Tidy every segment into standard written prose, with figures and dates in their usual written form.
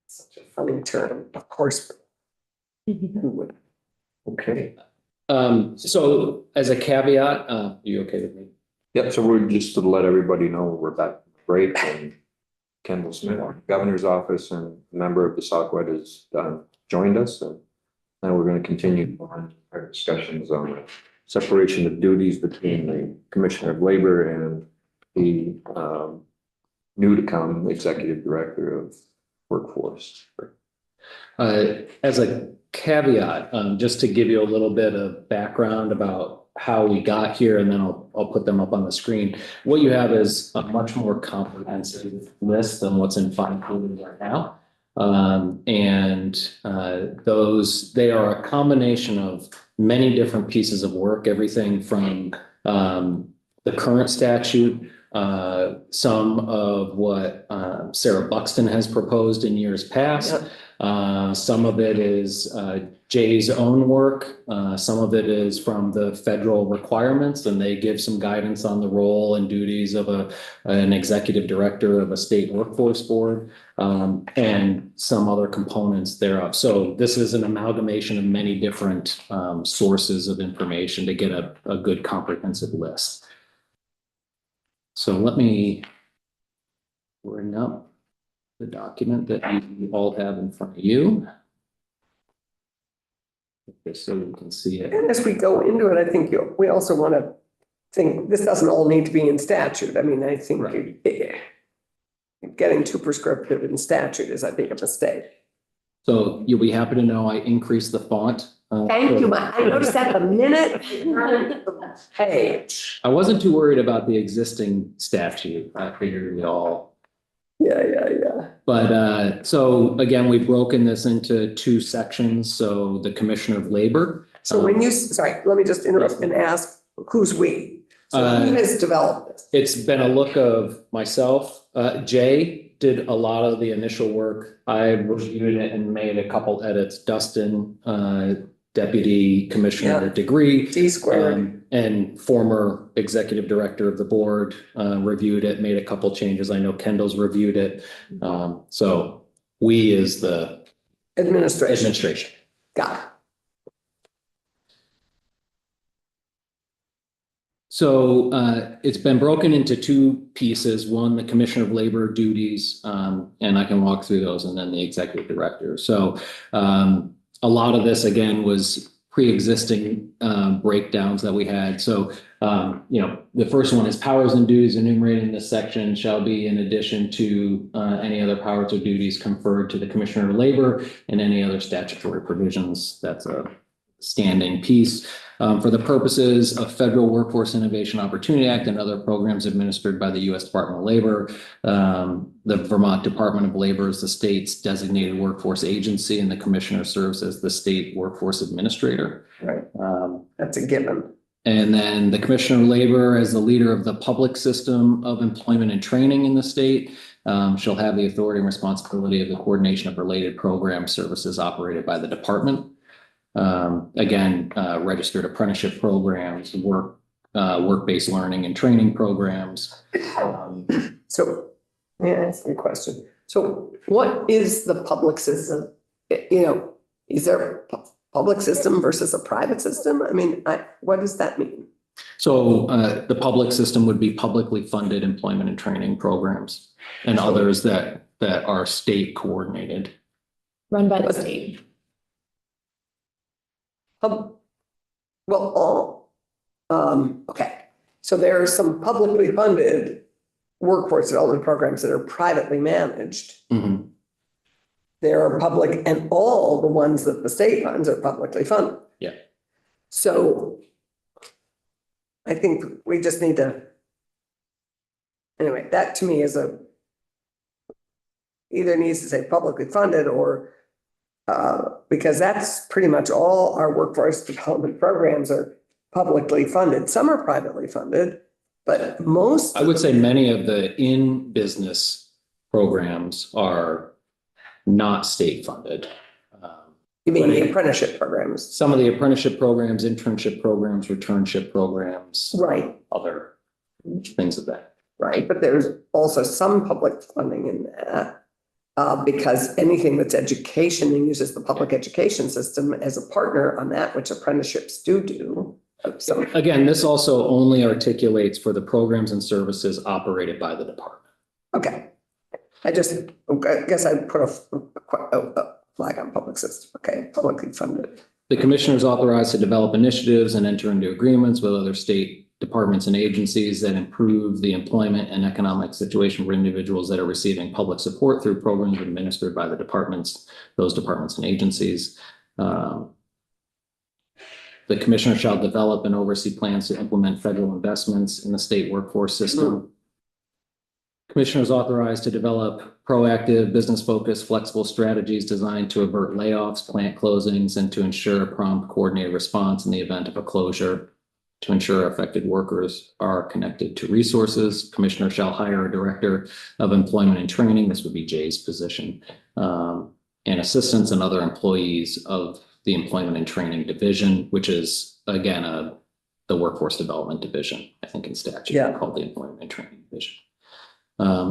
Such a funny term, of course. Okay. So as a caveat, you okay with me? Yep, so we're just to let everybody know we're back from break and Kendall Smith, our governor's office and a member of the Socwed has joined us. And now we're going to continue on our discussions on the separation of duties between the Commissioner of Labor and the new to come Executive Director of Workforce. As a caveat, just to give you a little bit of background about how we got here, and then I'll put them up on the screen. What you have is a much more comprehensive list than what's in fine tuning right now. They are a combination of many different pieces of work, everything from the current statute, some of what Sarah Buxton has proposed in years past. Yep. Some of it is Jay's own work. Some of it is from the federal requirements, and they give some guidance on the role and duties of an executive director of a state workforce board, and some other components thereof. So this is an amalgamation of many different sources of information to get a good comprehensive list. So let me bring up the document that you all have in front of you. Okay, so you can see it. And as we go into it, I think we also want to think, this doesn't all need to be in statute. I mean, I think Right. Getting too prescriptive in statute is, I think, a mistake. So you'll be happy to know I increased the font. Thank you, I noticed that the minute page. I wasn't too worried about the existing statute. I figured we all. Yeah. But so again, we've broken this into two sections. So the Commissioner of Labor. So when you, sorry, let me just interrupt and ask, who's we? So who has developed this? It's been a look of myself. Jay did a lot of the initial work. I reviewed it and made a couple edits. Dustin, Deputy Commissioner Degree. D squared. And former executive director of the board reviewed it, made a couple changes. I know Kendall's reviewed it. So we is the administration. Got it. So it's been broken into two pieces. One, the Commissioner of Labor duties, and I can walk through those, and then the executive director. So a lot of this, again, was pre-existing breakdowns that we had. So, the first one is powers and duties enumerated in this section shall be in addition to any other powers or duties conferred to the Commissioner of Labor and any other statutory provisions. That's a standing piece. For the purposes of Federal Workforce Innovation Opportunity Act and other programs administered by the U.S. Department of Labor, the Vermont Department of Labor is the state's designated workforce agency, and the commissioner serves as the state workforce administrator. Right. That's a given. And then the Commissioner of Labor, as the leader of the public system of employment and training in the state, shall have the authority and responsibility of the coordination of related program services operated by the department. Registered apprenticeship programs, work-based learning and training programs. So may I ask you a question? So what is the public system? Is there a public system versus a private system? I mean, what does that mean? So the public system would be publicly funded employment and training programs and others that are state coordinated. Run by the state. Okay. So there are some publicly funded workforce development programs that are privately managed. Mm-hmm. There are public, and all the ones that the state funds are publicly funded. Yeah. So I think we just need to, anyway, that to me is either needs to say publicly funded or because that's pretty much all our workforce development programs are publicly funded. Some are privately funded, but most. I would say many of the in-business programs are not state funded. You mean the apprenticeship programs? Some of the apprenticeship programs, internship programs, returnship programs. Right. Other things of that. right? But there's also some public funding in that. Because anything that's education and uses the public education system as a partner on that, which apprenticeships do. So, Again, this also only articulates for the programs and services operated by the department. okay. I guess I'd put a flag on public system, okay, publicly funded. The commissioner is authorized to develop initiatives and enter into agreements with other state departments and agencies that improve the employment and economic situation for individuals that are receiving public support through programs administered by the departments, those departments and agencies. The commissioner shall develop and oversee plans to implement federal investments in the state workforce system. Commissioner is authorized to develop proactive, business-focused, flexible strategies designed to avert layoffs, plant closings, and to ensure a prompt coordinated response in the event of a closure. To ensure affected workers are connected to resources, commissioner shall hire a director of employment and training. This would be Jay's position, and assistants and other employees of the employment and training division, which is again the workforce development division, I think in statute called the employment and training division.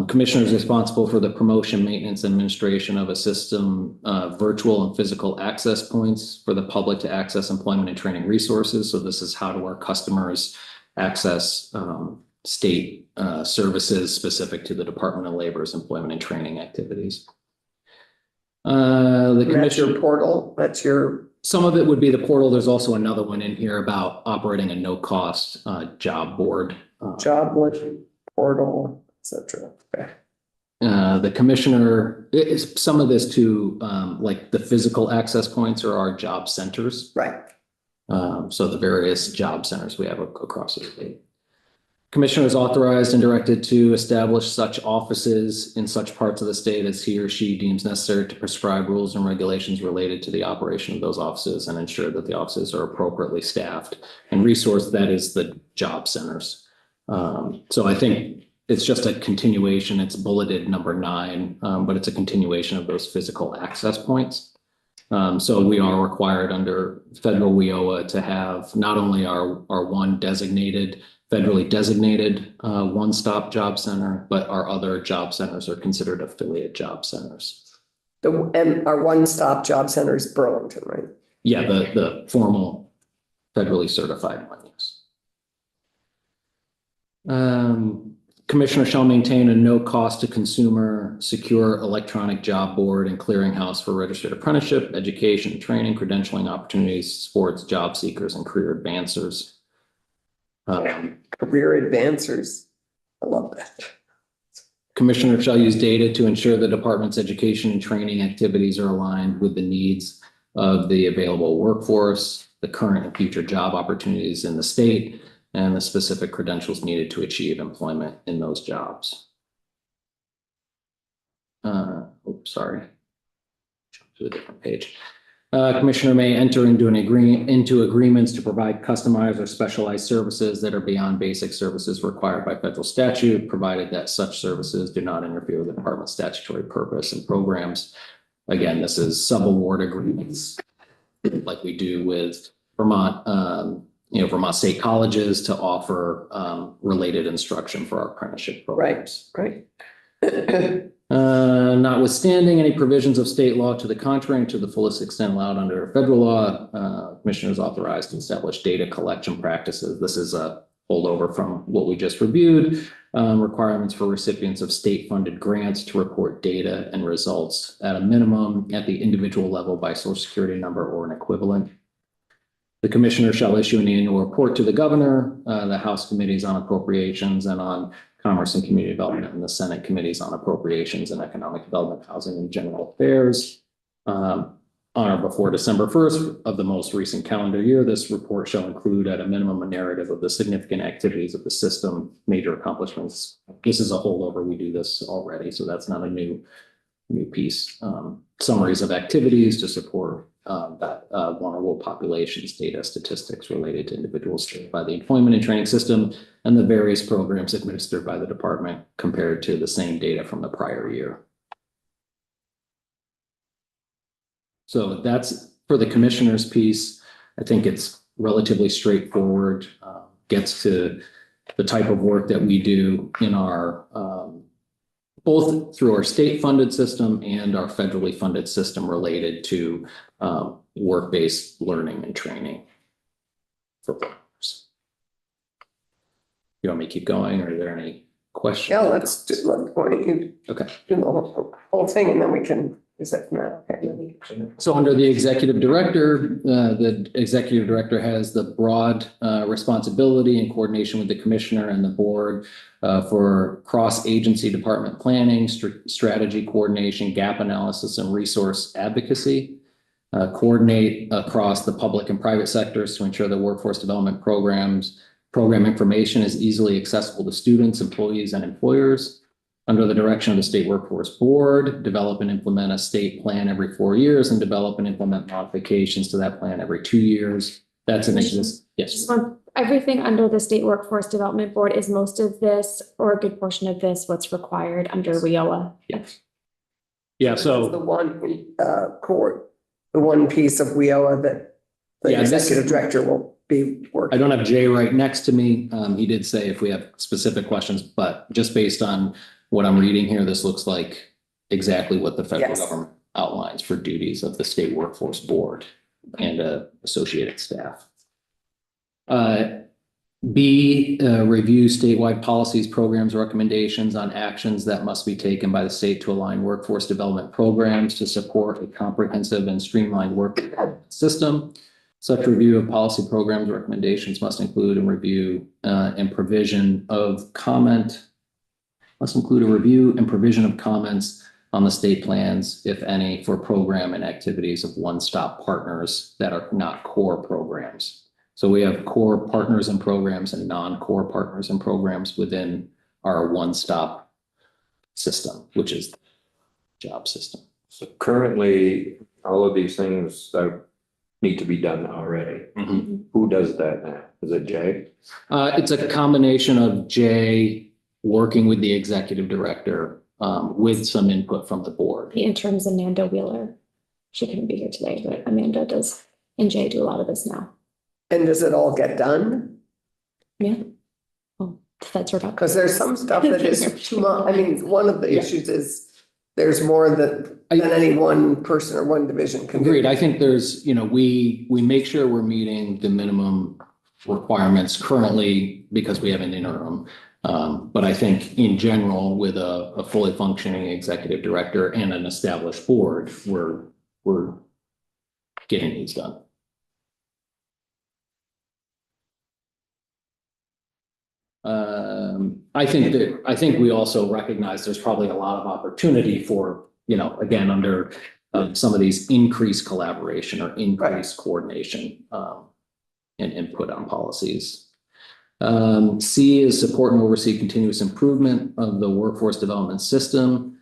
Commissioner is responsible for the promotion, maintenance, and administration of a system, virtual and physical access points for the public to access employment and training resources. So this is how do our customers access state services specific to the Department of Labor's employment and training activities. That's your portal, that's your. Some of it would be the portal. There's also another one in here about operating a no-cost job board. Job board, portal. Etc. Okay. The commissioner is some of this too, like the physical access points are our job centers. Right. So the various job centers we have across the state. Commissioner is authorized and directed to establish such offices in such parts of the state as he or she deems necessary to prescribe rules and regulations related to the operation of those offices and ensure that the offices are appropriately staffed and resourced. That is the job centers. So I think it's just a continuation. It's bulleted number 9, but it's a continuation of those physical access points. So we are required under federal WIOA to have not only our one designated, federally designated one-stop job center, but our other job centers are considered affiliate job centers. And our one-stop job center is Burlington, right? Yeah, the formal federally certified one, yes. Commissioner shall maintain a no cost to consumer secure electronic job board and clearinghouse for registered apprenticeship, education, training, credentialing opportunities, sports, job seekers, and career advancers. Career advancers. I love that. Commissioner shall use data to ensure the department's education and training activities are aligned with the needs of the available workforce, the current and future job opportunities in the state, and the specific credentials needed to achieve employment in those jobs. Sorry. Jump to a different page. Commissioner may enter into agreements to provide customized or specialized services that are beyond basic services required by federal statute, provided that such services do not interfere with the department's statutory purpose and programs. Again, this is subaward agreements like we do with Vermont, Vermont state colleges to offer related instruction for our apprenticeship programs. Right. Notwithstanding any provisions of state law to the contrary and to the fullest extent allowed under federal law, commissioner is authorized to establish data collection practices. This is a holdover from what we just reviewed. Requirements for recipients of state funded grants to report data and results at a minimum at the individual level by social security number or an equivalent. The commissioner shall issue an annual report to the governor, the House committees on appropriations and on Commerce and Community Development, and the Senate committees on appropriations and economic development, housing, and general affairs. On or before December 1st of the most recent calendar year, this report shall include at a minimum a narrative of the significant activities of the system, major accomplishments. This is a holdover. We do this already, so that's not a new piece. Summaries of activities to support that vulnerable populations data statistics related to individuals served by the employment and training system and the various programs administered by the department compared to the same data from the prior year. So that's for the commissioner's piece. I think it's relatively straightforward, gets to the type of work that we do in our, both through our state funded system and our federally funded system related to work-based learning and training for workers. You want me to keep going, or are there any questions? Yeah, let's do, why don't you Okay. do the whole thing and then we can, is that, no, okay. So under the executive director, the executive director has the broad responsibility in coordination with the commissioner and the board for cross-agency department planning, strategy coordination, gap analysis, and resource advocacy. Coordinate across the public and private sectors to ensure that workforce development program information is easily accessible to students, employees, and employers. Under the direction of the State Workforce Board, develop and implement a state plan every 4 years and develop and implement modifications to that plan every 2 years. That's an yes. Everything under the State Workforce Development Board, is most of this or a good portion of this what's required under WIOA? Yes. Yeah, This is so the one the one piece of WIOA that the Yeah, this- executive director will be I working. don't have Jay right next to me. He did say if we have specific questions, but just based on what I'm reading here, this looks like exactly what the federal Yes. government outlines for duties of the State Workforce Board and associated staff. B, review statewide policies, programs, recommendations on actions that must be taken by the state to align workforce development programs to support a comprehensive and streamlined work system. Such review of policy programs recommendations must include a review and provision of comment. Must include a review and provision of comments on the state plans, if any, for program and activities of one-stop partners that are not core programs. So we have core partners and programs and non-core partners and programs within our one-stop system, which is the job system. So currently, all of these things that need to be done already. Who does that now? Is it Jay? It's a combination of Jay working with the executive director with some input from the board. The interim's Amanda Wheeler. She couldn't be here today, but Amanda does, and Jay do a lot of this now. And does it all get done? Yeah. Well, that's her. Because there's some stuff that is too much. I mean, one of the Yeah. issues is there's more than any one person or one division can do. Agreed. I think there's, we make sure we're meeting the minimum requirements currently because we have an interim. But I think in general, with a fully functioning executive director and an established board, we're getting these done. I think we also recognize there's probably a lot of opportunity for, again, under some of these increased collaboration or increased coordination and input on policies. C is support and oversee continuous improvement of the workforce development system.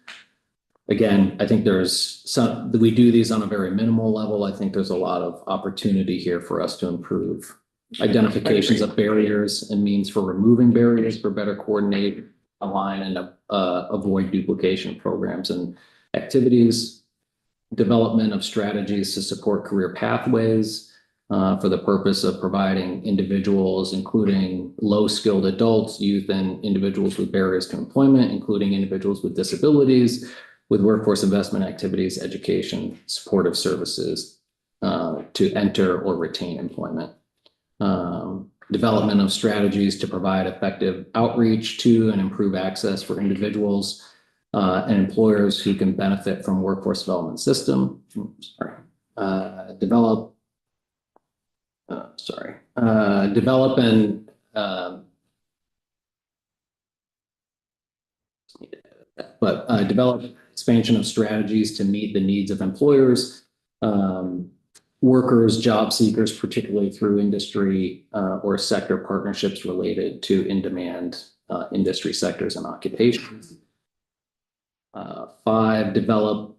Again, I think we do these on a very minimal level. I think there's a lot of opportunity here for us to improve identifications of barriers and means for removing barriers for better coordinate, align, and avoid duplication of programs and activities. Development of strategies to support career pathways for the purpose of providing individuals, including low-skilled adults, youth, and individuals with barriers to employment, including individuals with disabilities, with workforce investment activities, education, supportive services to enter or retain employment. Development of strategies to provide effective outreach to and improve access for individuals and employers who can benefit from workforce development system. Develop and develop expansion of strategies to meet the needs of employers, workers, job seekers, particularly through industry or sector partnerships related to in-demand industry sectors and occupations. 5, development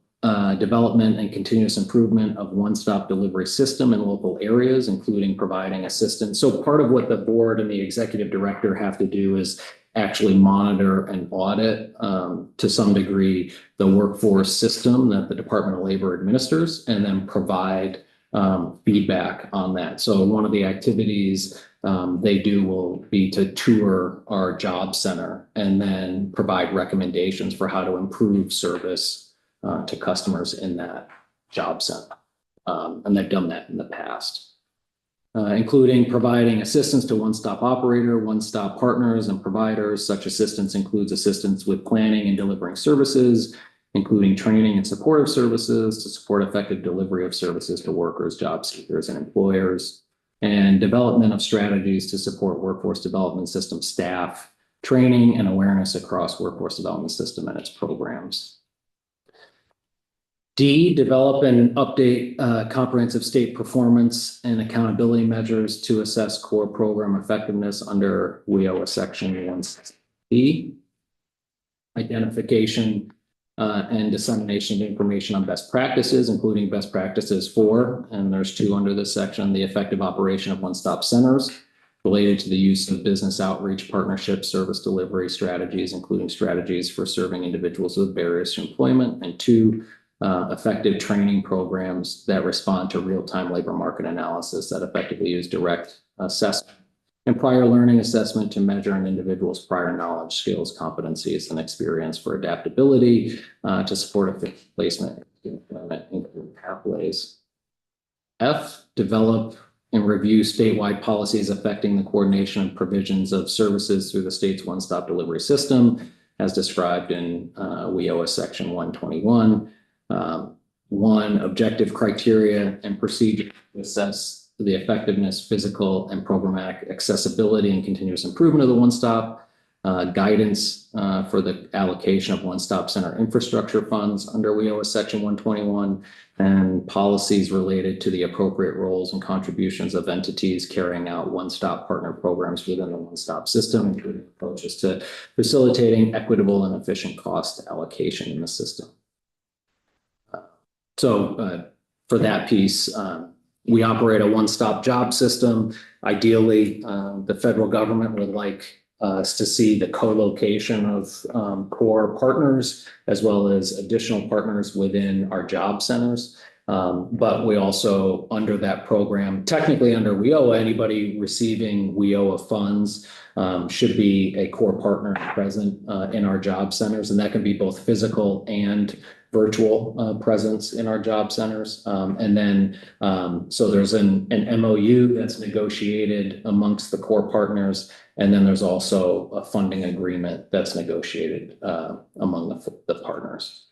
and continuous improvement of one-stop delivery system in local areas, including providing assistance. So part of what the board and the executive director have to do is actually monitor and audit to some degree the workforce system that the Department of Labor administers, and then provide feedback on that. So one of the activities they do will be to tour our job center and then provide recommendations for how to improve service to customers in that job center. And they've done that in the past. Including providing assistance to one-stop operator, one-stop partners and providers. Such assistance includes assistance with planning and delivering services, including training and supportive services to support effective delivery of services to workers, job seekers, and employers, and development of strategies to support workforce development system staff, training and awareness across workforce development system and its programs. D, develop and update comprehensive state performance and accountability measures to assess core program effectiveness under WIOA Section 160. Identification and dissemination of information on best practices, including best practices for, and there's 2 under this section, the effective operation of one-stop centers related to the use of business outreach, partnerships, service delivery strategies, including strategies for serving individuals with barriers to employment, and 2, effective training programs that respond to real-time labor market analysis that effectively use direct assessment and prior learning assessment to measure an individual's prior knowledge, skills, competencies, and experience for adaptability to support efficient placement and employment pathways. F, develop and review statewide policies affecting the coordination of provisions of services through the state's one-stop delivery system, as described in WIOA Section 121. 1, objective criteria and procedure to assess the effectiveness, physical and programmatic accessibility and continuous improvement of the one-stop, guidance for the allocation of one-stop center infrastructure funds under WIOA Section 121, and policies related to the appropriate roles and contributions of entities carrying out one-stop partner programs within the one-stop system, including approaches to facilitating equitable and efficient cost allocation in the system. So for that piece, we operate a one-stop job system. Ideally, the federal government would like us to see the co-location of core partners as well as additional partners within our job centers. But we also, under that program, technically under WIOA, anybody receiving WIOA funds should be a core partner present in our job centers. And that can be both physical and virtual presence in our job centers. And then, so there's an MOU that's negotiated amongst the core partners. And then there's also a funding agreement that's negotiated among the partners.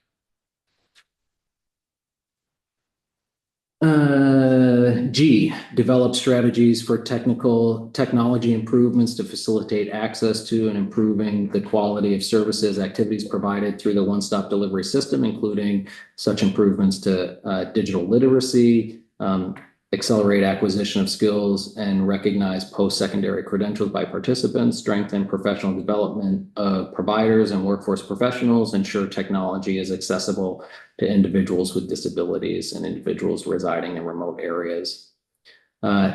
G, develop strategies for technology improvements to facilitate access to and improving the quality of services, activities provided through the one-stop delivery system, including such improvements to digital literacy, accelerate acquisition of skills and recognize post-secondary credentials by participants, strengthen professional development of providers and workforce professionals, ensure technology is accessible to individuals with disabilities and individuals residing in remote areas.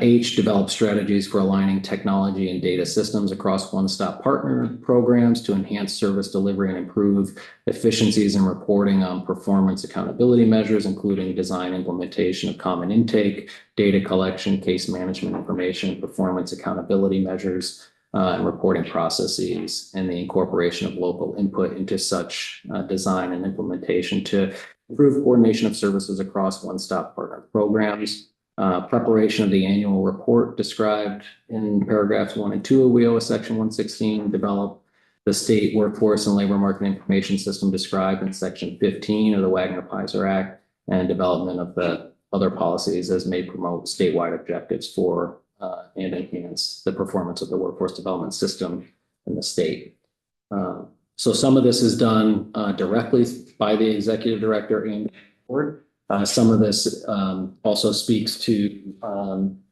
H, develop strategies for aligning technology and data systems across one-stop partner programs to enhance service delivery and improve efficiencies in reporting on performance accountability measures, including design implementation of common intake, data collection, case management information, performance accountability measures, and reporting processes, and the incorporation of local input into such design and implementation to improve coordination of services across one-stop partner programs. Preparation of the annual report described in paragraphs 1 and 2 of WIOA Section 116, develop the state workforce and labor market information system described in Section 15 of the Wagner-Peiser Act, and development of the other policies as may promote statewide objectives for and enhance the performance of the workforce development system in the state. So some of this is done directly by the executive director and the board. Some of this also speaks to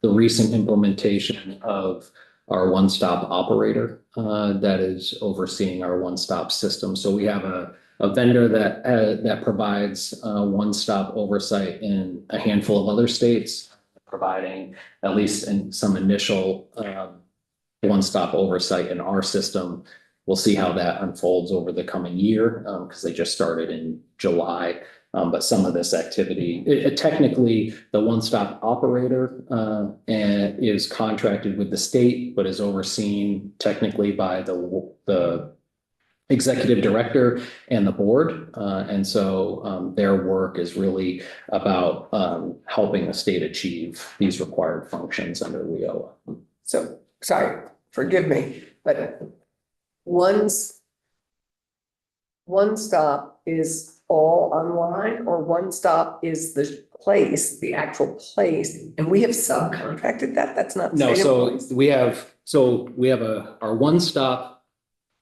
the recent implementation of our one-stop operator that is overseeing our one-stop system. So we have a vendor that provides one-stop oversight in a handful of other states, providing at least in some initial one-stop oversight in our system. We'll see how that unfolds over the coming year because they just started in July. But some of this activity, technically, the one-stop operator and is contracted with the state, but is overseen technically by the executive director and the board. And so their work is really about helping the state achieve these required functions under WIOA. So, sorry, forgive me, but one stop is all online, or one stop is the place, the actual place, and we have subcontracted that? That's not. No, state so employees? we have our one stop.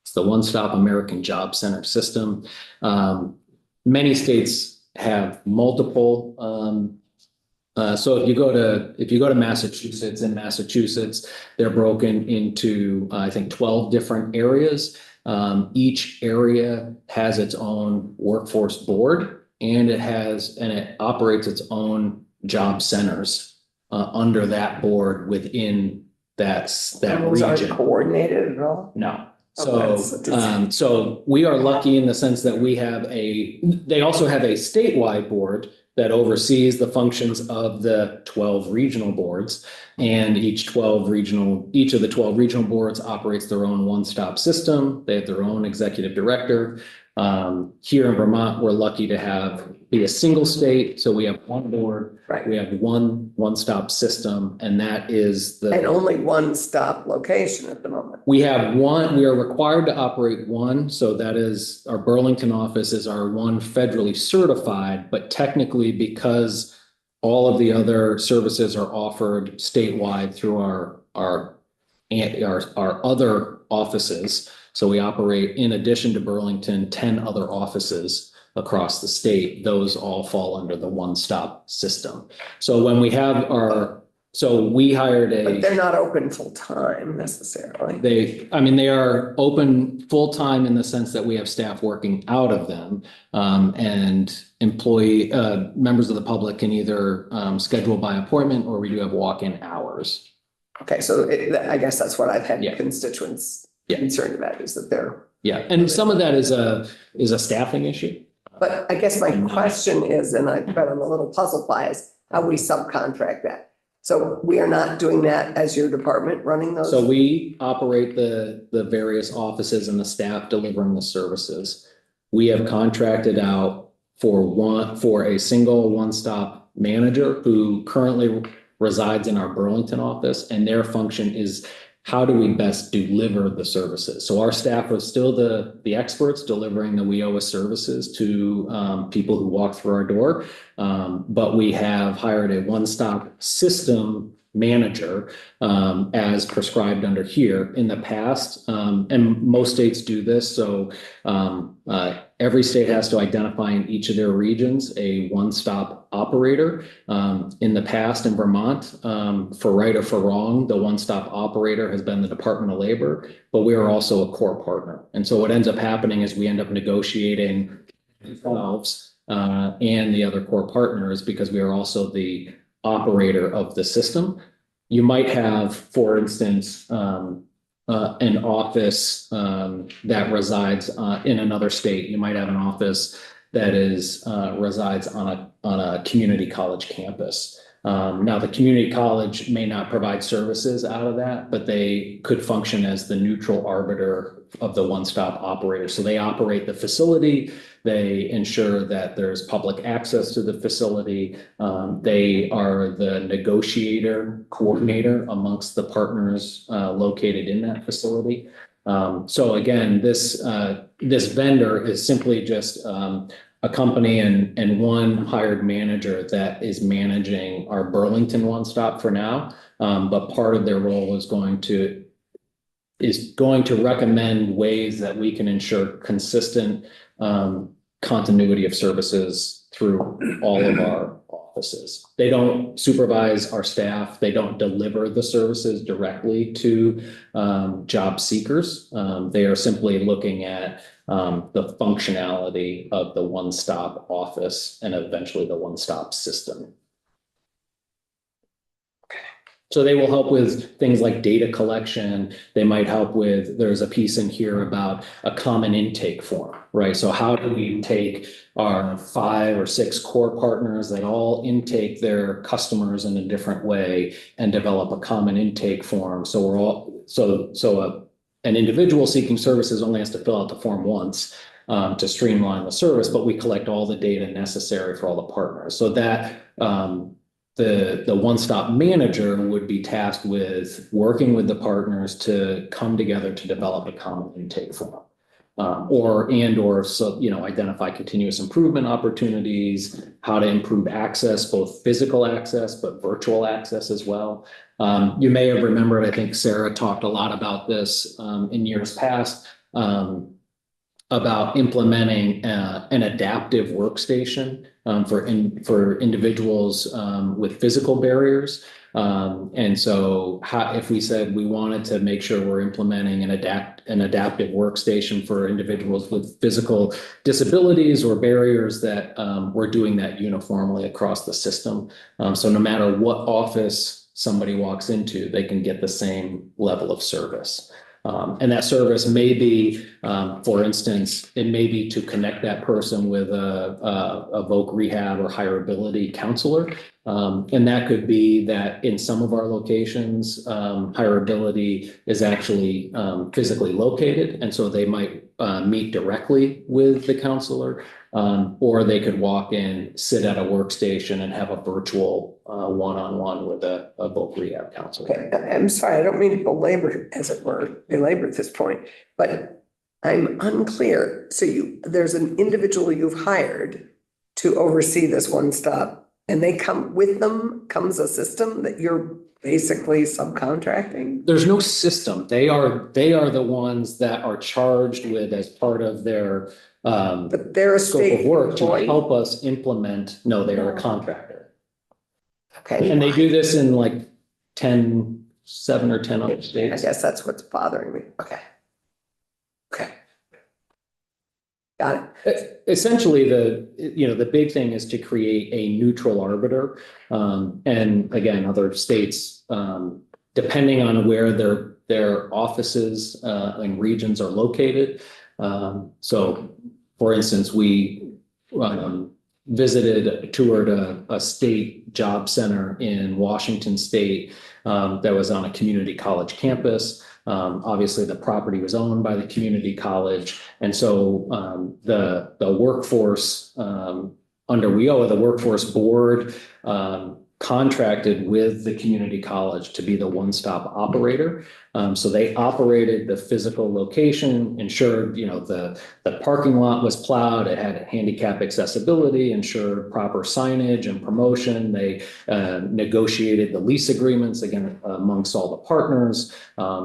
It's the One Stop American Job Center system. Many states have multiple. So if you go to Massachusetts, in Massachusetts, they're broken into, I think, 12 different areas. Each area has its own workforce board, and it operates its own job centers under that board within that Those aren't region. coordinated at all? No. Okay, So we are lucky in the sense that they also have a statewide board that oversees the functions of the 12 regional boards. And each of the 12 regional boards operates their own one-stop system. They have their own executive director. Here in Vermont, we're lucky to be a single state. So we have one board, Right. we have one-stop system, and that is And only one stop location at the moment. we are required to operate one, so that is, our Burlington office is our one federally certified, but technically because all of the other services are offered statewide through our other offices. So we operate, in addition to Burlington, 10 other offices across the state. Those all fall under the one-stop system. So when we have we hired But they're not open full-time necessarily. they are open full-time in the sense that we have staff working out of them. And members of the public can either schedule by appointment, or we do have walk-in hours. Okay, so I guess that's what I've had Yeah. constituents Yeah. concerned about, is that they're. Yeah, and some of that is a staffing issue. But I guess my question is, and I'm a little puzzled by, is how we subcontract that. So we are not doing that as your department running those? So we operate the various offices and the staff delivering the services. We have contracted out for a single one-stop manager who currently resides in our Burlington office, and their function is, how do we best deliver the services? So our staff are still the experts delivering the WIOA services to people who walk through our door. But we have hired a one-stop system manager as prescribed under here in the past. And most states do this. So every state has to identify in each of their regions a one-stop operator. In the past in Vermont, for right or for wrong, the one-stop operator has been the Department of Labor, but we are also a core partner. And so what ends up happening is we end up negotiating ourselves and the other core partners, because we are also the operator of the system. You might have, for instance, an office that resides in another state. You might have an office that resides on a community college campus. Now, the community college may not provide services out of that, but they could function as the neutral arbiter of the one-stop operator. So they operate the facility. They ensure that there's public access to the facility. They are the negotiator, coordinator amongst the partners located in that facility. So again, this vendor is simply just a company and one hired manager that is managing our Burlington one-stop for now. But part of their role is going to recommend ways that we can ensure consistent continuity of services through all of our offices. They don't supervise our staff. They don't deliver the services directly to job seekers. They are simply looking at the functionality of the one-stop office and eventually the one-stop system. So they will help with things like data collection. They might help with, there's a piece in here about a common intake form, right? So how do we take our 5 or 6 core partners that all intake their customers in a different way and develop a common intake form? So we're all, an individual seeking services only has to fill out the form once to streamline the service, but we collect all the data necessary for all the partners. So that the one-stop manager would be tasked with working with the partners to come together to develop a common intake form. Or so, identify continuous improvement opportunities, how to improve access, both physical access, but virtual access as well. You may have remembered, I think Sarah talked a lot about this in years past, about implementing an adaptive workstation for individuals with physical barriers. And so if we said we wanted to make sure we're implementing an adaptive workstation for individuals with physical disabilities or barriers, that we're doing that uniformly across the system. So no matter what office somebody walks into, they can get the same level of service. And that service may be, for instance, it may be to connect that person with a voc rehab or higher ability counselor. And that could be that in some of our locations, higher ability is actually physically located. And so they might meet directly with the counselor, or they could walk in, sit at a workstation and have a virtual one-on-one with a voc rehab counselor. Okay, I'm sorry, I don't mean to belabor, as it were, belabor at this point, but I'm unclear. So there's an individual you've hired to oversee this one-stop, and they comes a system that you're basically subcontracting? There's no system. They are the ones that are charged with, as part of their But they're a scope state of work, to employee? help us implement. No, they are a contractor. Okay. And they do this in like 7 or 10 other I states. guess that's what's bothering me. Okay. Got it. Essentially, the big thing is to create a neutral arbiter. And again, other states, depending on where their offices and regions are located. So for instance, we toured a state job center in Washington State that was on a community college campus. Obviously, the property was owned by the community college. And so the workforce under WIOA, the workforce board, contracted with the community college to be the one-stop operator. So they operated the physical location, ensured, the parking lot was plowed, it had handicap accessibility, ensured proper signage and promotion. They negotiated the lease agreements, again, amongst all the partners.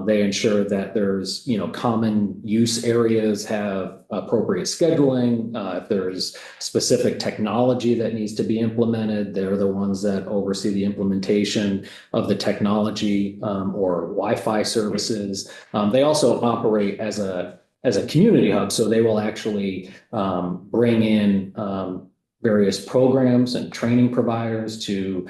They ensured that there's, common use areas have appropriate scheduling. If there's specific technology that needs to be implemented, they're the ones that oversee the implementation of the technology or Wi-Fi services. They also operate as a community hub, so they will actually bring in various programs and training providers to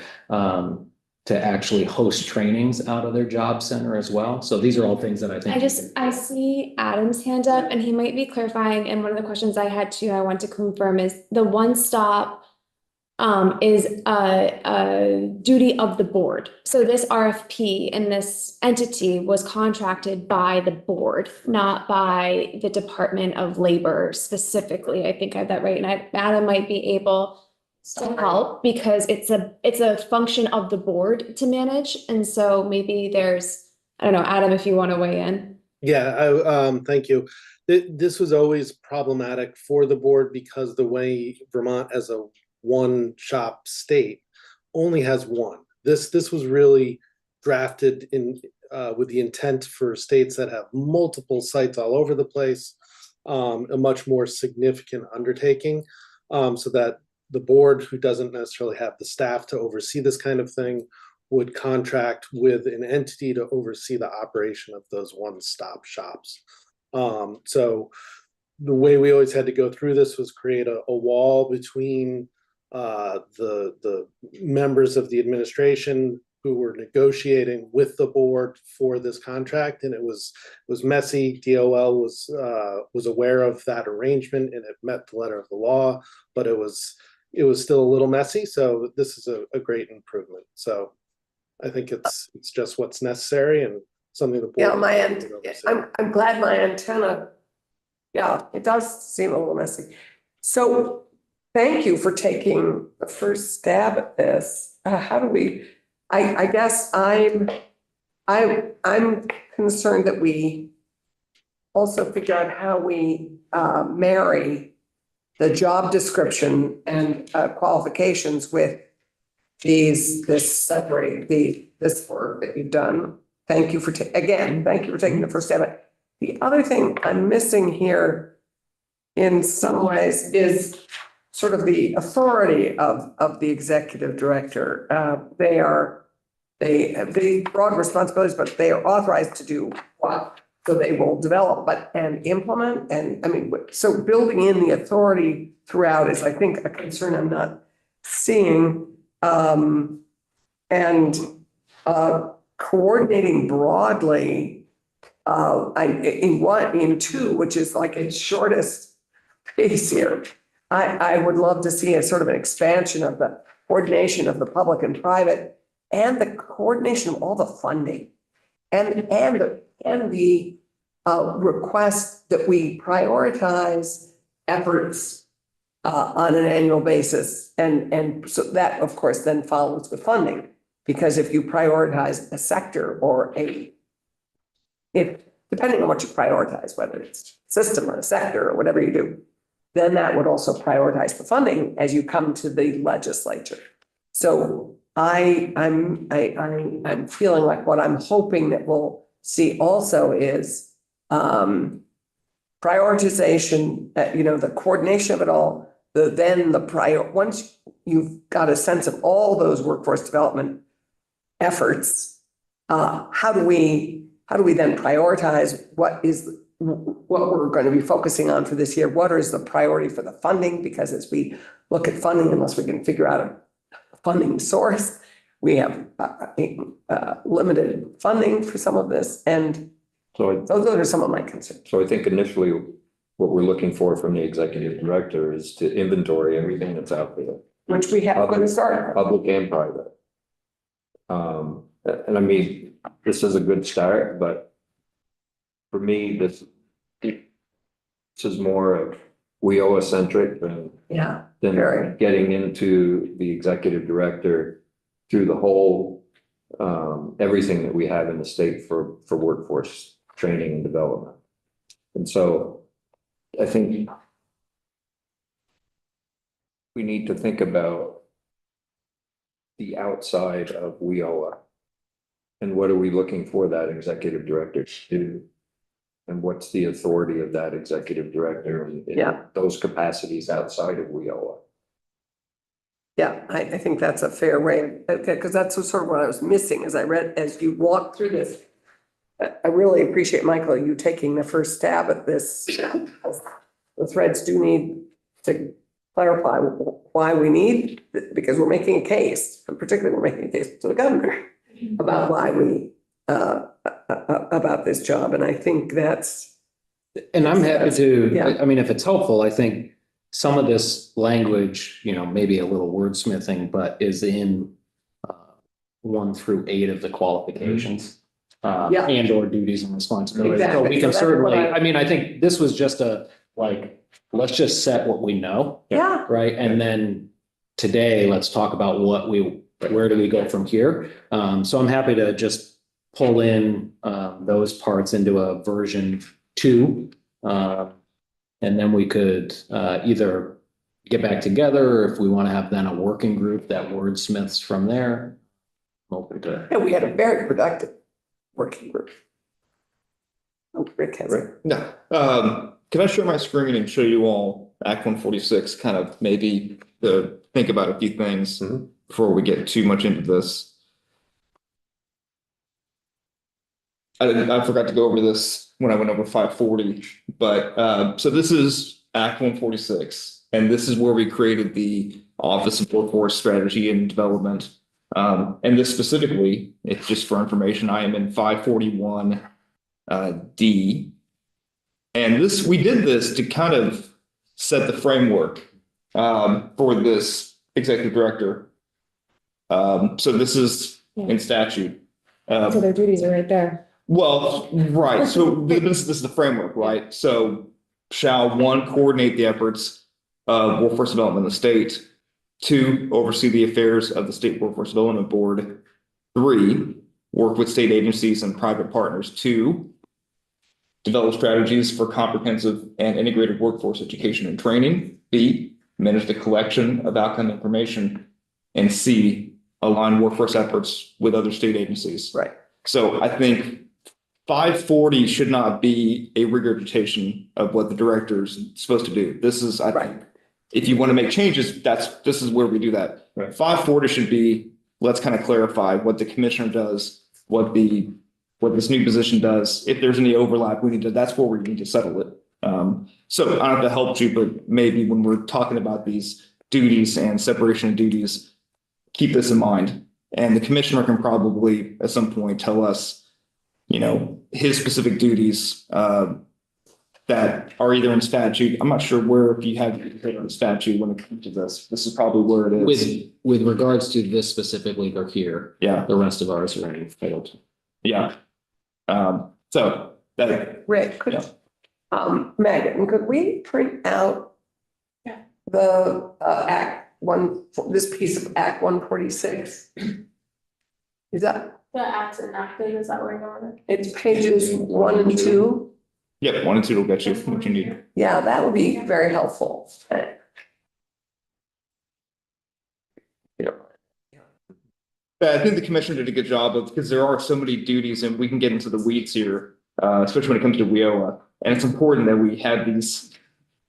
actually host trainings out of their job center as well. So these are all things that I think. I see Adam's hand up, and he might be clarifying, and one of the questions I had too, I want to confirm, is the one-stop is a duty of the board. So this RFP and this entity was contracted by the board, not by the Department of Labor specifically. I think I have that right. And Adam might be able to help, because it's a function of the board to manage. And so maybe there's, I don't know, Adam, if you want to weigh in. Yeah, thank you. This was always problematic for the board, because the way Vermont, as a one-shop state, only has one. This was really drafted in with the intent for states that have multiple sites all over the place, a much more significant undertaking, so that the board, who doesn't necessarily have the staff to oversee this kind of thing, would contract with an entity to oversee the operation of those one-stop shops. So the way we always had to go through this was create a wall between the members of the administration who were negotiating with the board for this contract, and it was messy. DOL was aware of that arrangement and it met the letter of the law, but it was still a little messy. So this is a great improvement. So I think it's just what's necessary and something the board. Yeah, I'm glad my antenna, yeah, it does seem a little messy. So thank you for taking the first stab at this. How do we, I guess I'm concerned that we also figure out how we marry the job description and qualifications with this work that you've done. Thank you for, thank you for taking the first step. The other thing I'm missing here in some ways is sort of the authority of the executive director. They have the broad responsibilities, but they are authorized to do what? So they will develop and implement. And I mean, so building in the authority throughout is, I think, a concern I'm not seeing. Coordinating broadly in two, which is like its shortest pace here. I would love to see a sort of an expansion of the coordination of the public and private and the coordination of all the funding and the request that we prioritize efforts on an annual basis. And so that, of course, then follows with funding. Because if you prioritize a sector or depending on what you prioritize, whether it's system or a sector or whatever you do, then that would also prioritize the funding as you come to the legislature. So I'm feeling like what I'm hoping that we'll see also is prioritization, the coordination of it all, once you've got a sense of all those workforce development efforts, how do we then prioritize what we're going to be focusing on for this year? What is the priority for the funding? Because as we look at funding, unless we can figure out a funding source, we have limited funding for some of this. And so those are some of my concerns. So I think initially what we're looking for from the executive director is to inventory everything that's out there. Which we have going to start. Public and private. And I mean, this is a good start, but for me, this is more of WIOA centric than Very. getting into the executive director through the whole, everything that we have in the state for workforce training and development. And so I think we need to think about the outside of WIOA. And what are we looking for that executive director to do? And what's the authority of that executive director in those capacities outside of WIOA? Yeah, I think that's a fair way, because that's sort of what I was missing as you walk through this. I really appreciate, Michael, you taking the first stab at this. The threads do need to clarify why we need, because we're making a case, and particularly we're making a case to the governor about why we, about this job. And I think that's. And I'm happy to, yeah. I mean, if it's helpful, I think some of this language, maybe a little wordsmithing, but is in 1 through 8 of the qualifications. And or duties and responsibilities. Exactly. So we can So certainly, I think this was just let's just set what we know. Yeah. Right. And then today, let's talk about where do we go from here? So I'm happy to just pull in those parts into a version 2. And then we could either get back together, or if we want to have then a working group that wordsmiths from there. Open to. And we had a very productive working group. Oh, Rick has it. No. Can I share my screen and show you all Act 146, kind of maybe to think about a few things before we get too much into this? I forgot to go over this when I went over 540, but so this is Act 146, and this is where we created the Office of Workforce Strategy and Development. And this specifically, it's just for information, I am in 541 D. And this, we did this to kind of set the framework for this executive director. So this is in statute. So their duties are right there. Well, right, so this is the framework, right? So shall one, coordinate the efforts of workforce development in the state. Two, oversee the affairs of the State Workforce Development Board. Three, work with state agencies and private partners to develop strategies for comprehensive and integrated workforce education and training. B, manage the collection of outcome information. And C, align workforce efforts with other state agencies. Right. So I think 540 should not be a regurgitation of what the director is supposed to do. This is, I think, if you want to make changes, this is where we do that. Right. 540 should be, let's kind of clarify what the commissioner does, what this new position does. If there's any overlap, that's where we need to settle it. So I don't have to help you, but maybe when we're talking about these duties and separation of duties, keep this in mind. And the commissioner can probably at some point tell us, his specific duties that are either in statute. I'm not sure where, if you have the statute when it comes to this. This is probably where it is. With regards to this specifically, they're here. Yeah. The rest of ours are entitled. Yeah. So that, Rick, Yeah. Megan, could we print out the this piece of Act 146? Is that, The acts enacted, is that where you're going? it's pages 1 and 2? yep, 1 and 2 will get you what you need. Yeah, that would be very helpful. You know, Yeah, I think the commissioner did a good job of, because there are so many duties and we can get into the weeds here, especially when it comes to WIOA. And it's important that we have these,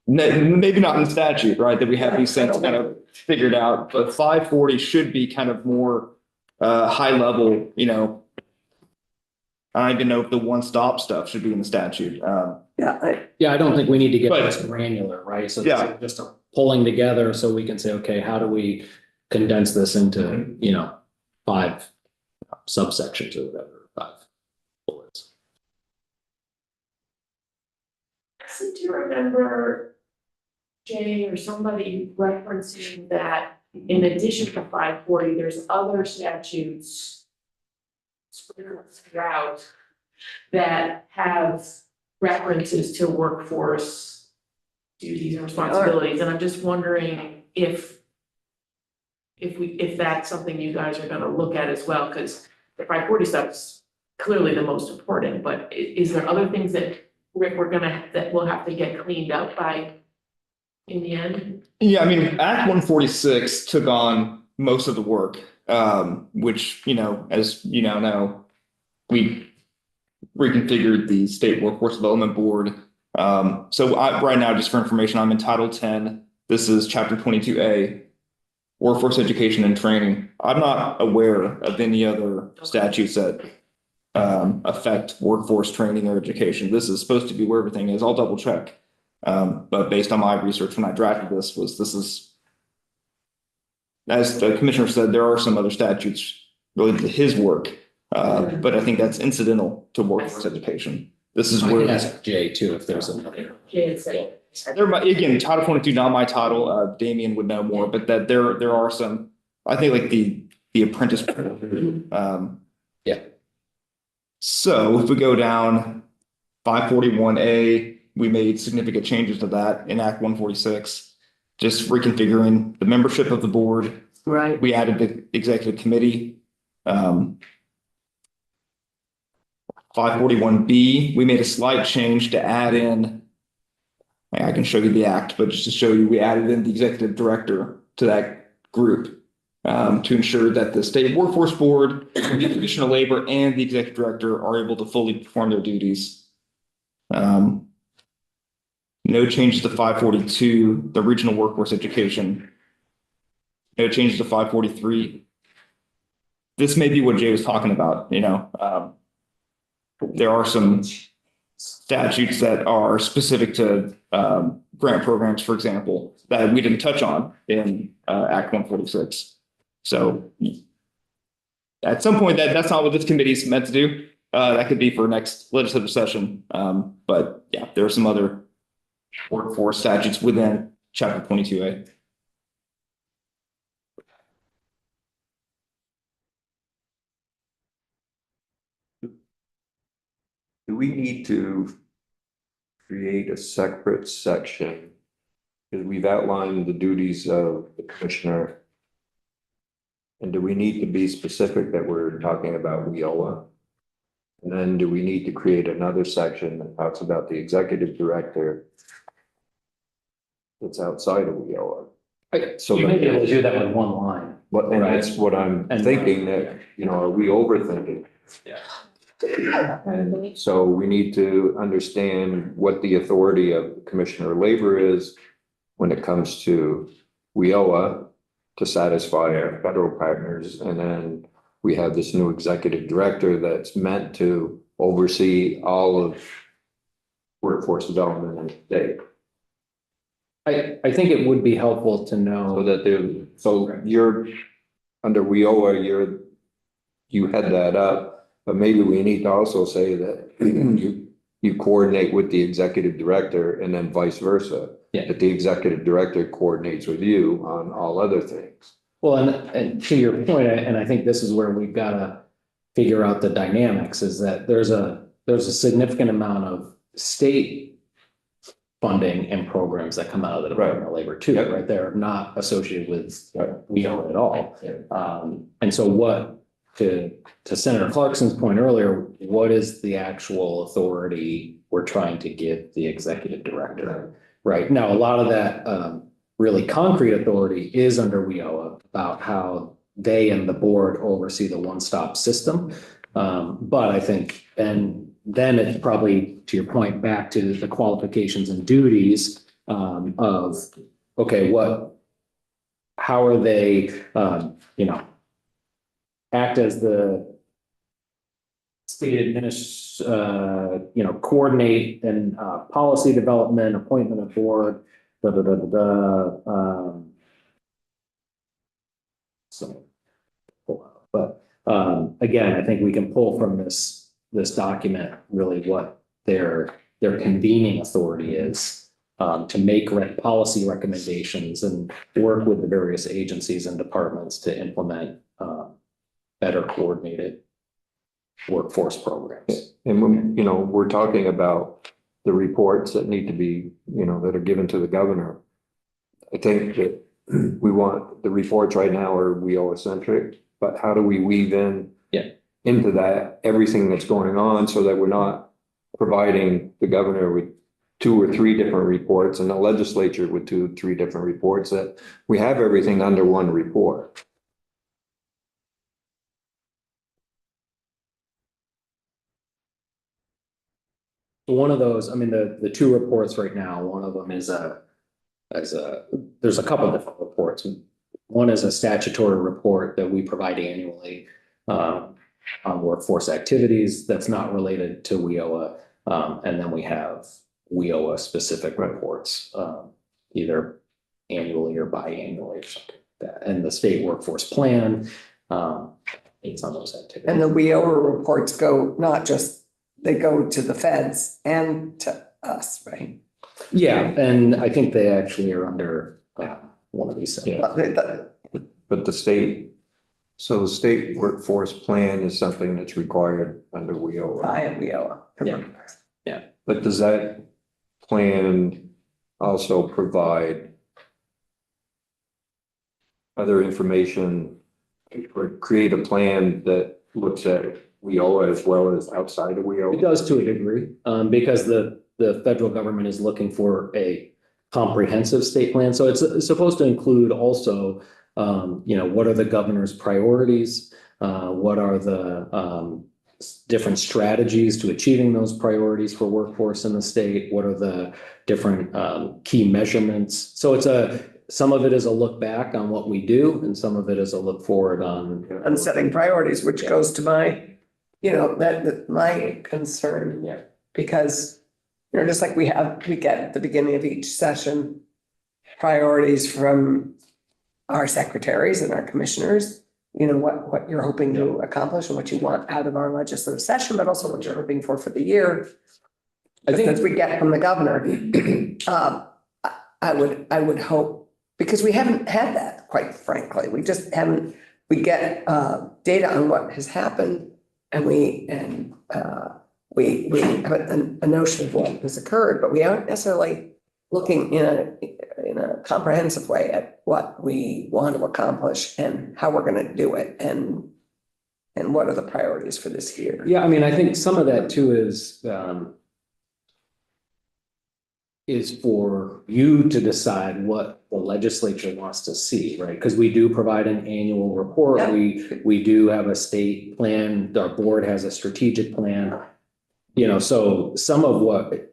maybe not in statute, right? That we have these things kind of figured out, but 540 should be kind of more high level, I don't even know if the one-stop stuff should be in the statute. Yeah, I don't think we need to get But- this granular, right? So Yeah. this is just a pulling together so we can say, okay, how do we condense this into, 5 subsections or whatever, 5 bullets. I seem to remember Jay or somebody referencing that in addition to 540, there's other statutes sprinkled throughout that have references to workforce duties and responsibilities. And I'm just wondering if that's something you guys are gonna look at as well, because the 540 stuff's clearly the most important, but is there other things that, Rick, that we'll have to get cleaned up by in the end? Yeah, I mean, Act 146 took on most of the work, which, as you now know, we reconfigured the State Workforce Development Board. So right now, just for information, I'm in Title 10. This is Chapter 22A, Workforce Education and Training. I'm not aware of any other statutes that affect workforce training or education. This is supposed to be where everything is. I'll double check. But based on my research when I drafted this is, as the commissioner said, there are some other statutes related to his work. But I think that's incidental to workforce education. This is I can where, ask Jay too, if there's another. Jay had said. again, Title 22, not my title, Damian would know more, but that there are some, I think like the apprentice. Yeah. So if we go down 541A, we made significant changes to that in Act 146, just reconfiguring the membership of the board. right, We added the executive committee. 541B, we made a slight change to add in, I can show you the act, but just to show you, we added in the executive director to that group to ensure that the state workforce board, the Commission of Labor, and the executive director are able to fully perform their duties. No changes to 542, the regional workforce education. No changes to 543. This may be what Jay was talking about, there are some statutes that are specific to grant programs, for example, that we didn't touch on in Act 146. So At some point, that's not what this committee is meant to do. That could be for next legislative session. But yeah, there are some other workforce statutes within chapter 22A. Do we need to create a separate section? Because we've outlined the duties of the commissioner. And do we need to be specific that we're talking about WIOA? And then do we need to create another section that talks about the executive director that's outside of WIOA? So You may be able to that- do that with one line. But, and that's what I'm And- thinking, that, you know, are we overthinking? Yeah. And so we need to understand what the authority of Commissioner of Labor is when it comes to WIOA to satisfy our federal partners. And then we have this new executive director that's meant to oversee all of workforce development in the state. I think it would be helpful to So know. that there, so you're under WIOA, you head that up, but maybe we need to also say that you coordinate with the executive director and then vice versa. Yeah. That the executive director coordinates with you on all other things. Well, and to your point, and I think this is where we've got to figure out the dynamics, is that there's a significant amount of state funding and programs that come out of the Department of Labor too, Yep. right? They're not associated with WIOA at all. Yeah. And so what, to Senator Clarkson's point earlier, what is the actual authority we're trying to give the executive director? Right now, a lot of that really concrete authority is under WIOA about how they and the board oversee the one-stop system. But I think, and then it's probably, to your point, back to the qualifications and duties of, okay, how are they, act as the state coordinate and policy development, appointment of board, So, but again, I think we can pull from this document really what their convening authority is to make policy recommendations and work with the various agencies and departments to implement better coordinated workforce programs. And when, you know, we're talking about the reports that need to be, you know, that are given to the governor. I think that we want, the reports right now are WIOA centric, but how do we weave in? Yeah. Into that, everything that's going on, so that we're not providing the governor with 2 or 3 different reports and the legislature with 2 or 3 different reports, that we have everything under one report. One of those, I mean, the 2 reports right now, one of them is there's a couple of different reports. One is a statutory report that we provide annually on workforce activities that's not related to WIOA. And then we have WIOA specific reports, either annually or biannually or something like that. And the state workforce plan, it's on those activities. And the WIOA reports go, not just, they go to the feds and to us, right? Yeah, and I think they actually are under one of these. Yeah. But But the state, so the state workforce plan is something that's required under WIOA. I am WIOA. Yeah. But does that plan also provide other information or create a plan that looks at WIOA as well as outside of It WIOA? does to a degree, because the federal government is looking for a comprehensive state plan. So it's supposed to include also, what are the governor's priorities? What are the different strategies to achieving those priorities for workforce in the state? What are the different key measurements? So some of it is a look back on what we do, and some of it is a look forward on. And setting priorities, which goes to my, my concern. Yeah. Because, just like we get at the beginning of each session, priorities from our secretaries and our commissioners. you know, what you're hoping to accomplish and what you want out of our legislative session, but also what you're hoping for the year. I think- As we get from the governor, I would hope, because we haven't had that, quite frankly. We just haven't, we get data on what has happened and we have a notion of what has occurred, but we aren't necessarily looking in a comprehensive way at what we want to accomplish and how we're going to do it and what are the priorities for this year. Yeah, I mean, I think some of that too is for you to decide what the legislature wants to see, right? Because we do provide an annual report. Yeah. We do have a state plan. Our board has a strategic plan. You know, so some of what,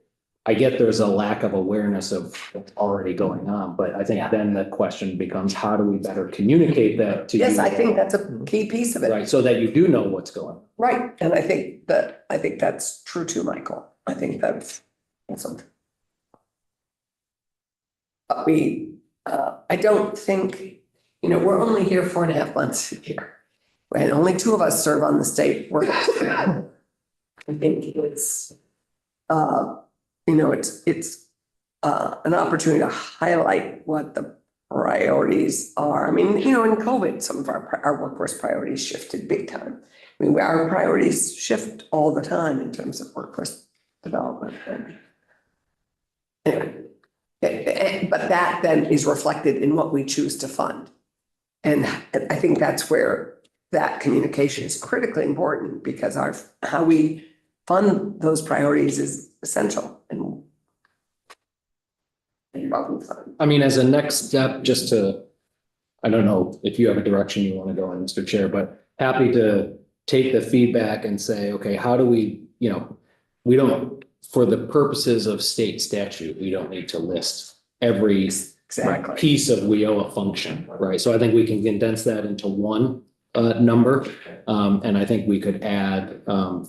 I get there's a lack of awareness of what's already going on, but I think then the question becomes, how do we better communicate that to you? Yes, I think that's a key piece of it. Right, so that you do know what's going on. Right, and I think that's true too, Michael. I think that's something. But I don't think, you know, we're only here 4.5 months here. And only 2 of us serve on the state work. I think it's, you know, it's an opportunity to highlight what the priorities are. I mean, you know, in COVID, some of our workforce priorities shifted big time. I mean, our priorities shift all the time in terms of workforce development. Anyway, but that then is reflected in what we choose to fund. And I think that's where that communication is critically important, because how we fund those priorities is essential and what we fund. I mean, as a next step, just to, I don't know if you have a direction you want to go in, Mr. Chair, but happy to take the feedback and say, okay, how do we, you know, we don't, for the purposes of state statute, we don't need to list every Exactly. piece of WIOA function, right? So I think we can condense that into one number. And I think we could add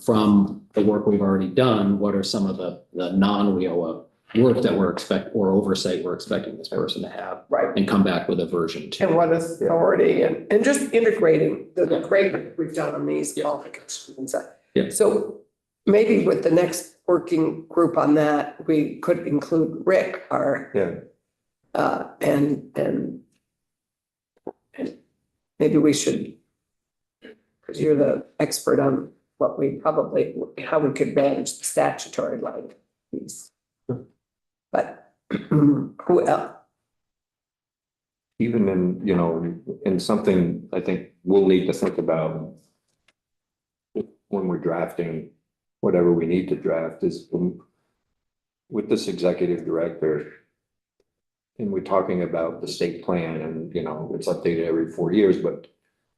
from the work we've already done, what are some of the non-WIOA work that we're or oversight we're expecting this person to have, Right. and come back with a version 2. And what authority and just integrating the great work we've done on these qualifications and stuff. Yeah. So maybe with the next working group on that, we could include Rick, our and maybe we should, because you're the expert on what we probably, how we could manage the statutory line piece. But who else? Even in, you know, in something I think we'll need to think about when we're drafting whatever we need to draft is with this executive director. And we're talking about the state plan and, you know, it's updated every 4 years, but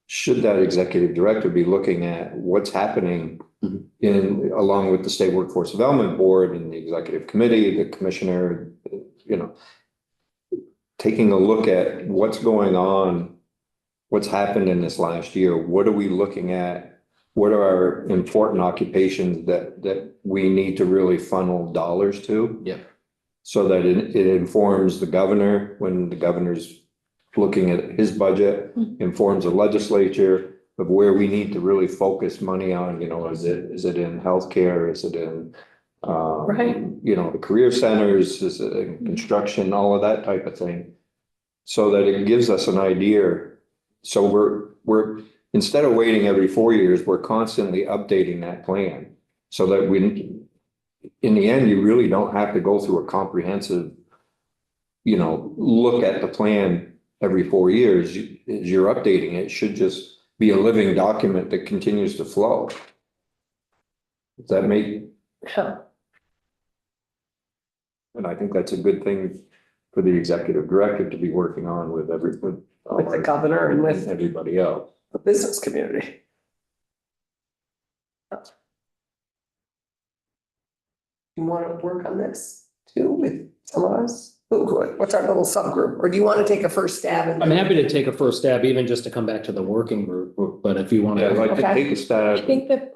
should that executive director be looking at what's happening along with the State Workforce Development Board and the executive committee, the commissioner, you know, taking a look at what's going on, what's happened in this last year, what are we looking at? What are our important occupations that we need to really funnel dollars to? Yeah. So that it informs the governor when the governor's looking at his budget, informs the legislature of where we need to really focus money on, you know, is it in healthcare? Is it in, Right. you know, the career centers, is it in construction, all of that type of thing. So that it gives us an idea. So we're instead of waiting every 4 years, we're constantly updating that plan so that in the end, you really don't have to go through a comprehensive, you know, look at the plan every 4 years. As you're updating it, it should just be a living document that continues to flow. Does that make? Yeah. And I think that's a good thing for the executive director to be working on with With the governor and with everybody else. the business community. You want to work on this too with some of us? What's our little subgroup? Or do you want to take a first stab? I'm happy to take a first stab, even just to come back to the working group, but if you want Yeah, I'd to. like to Okay. take a stab. I think that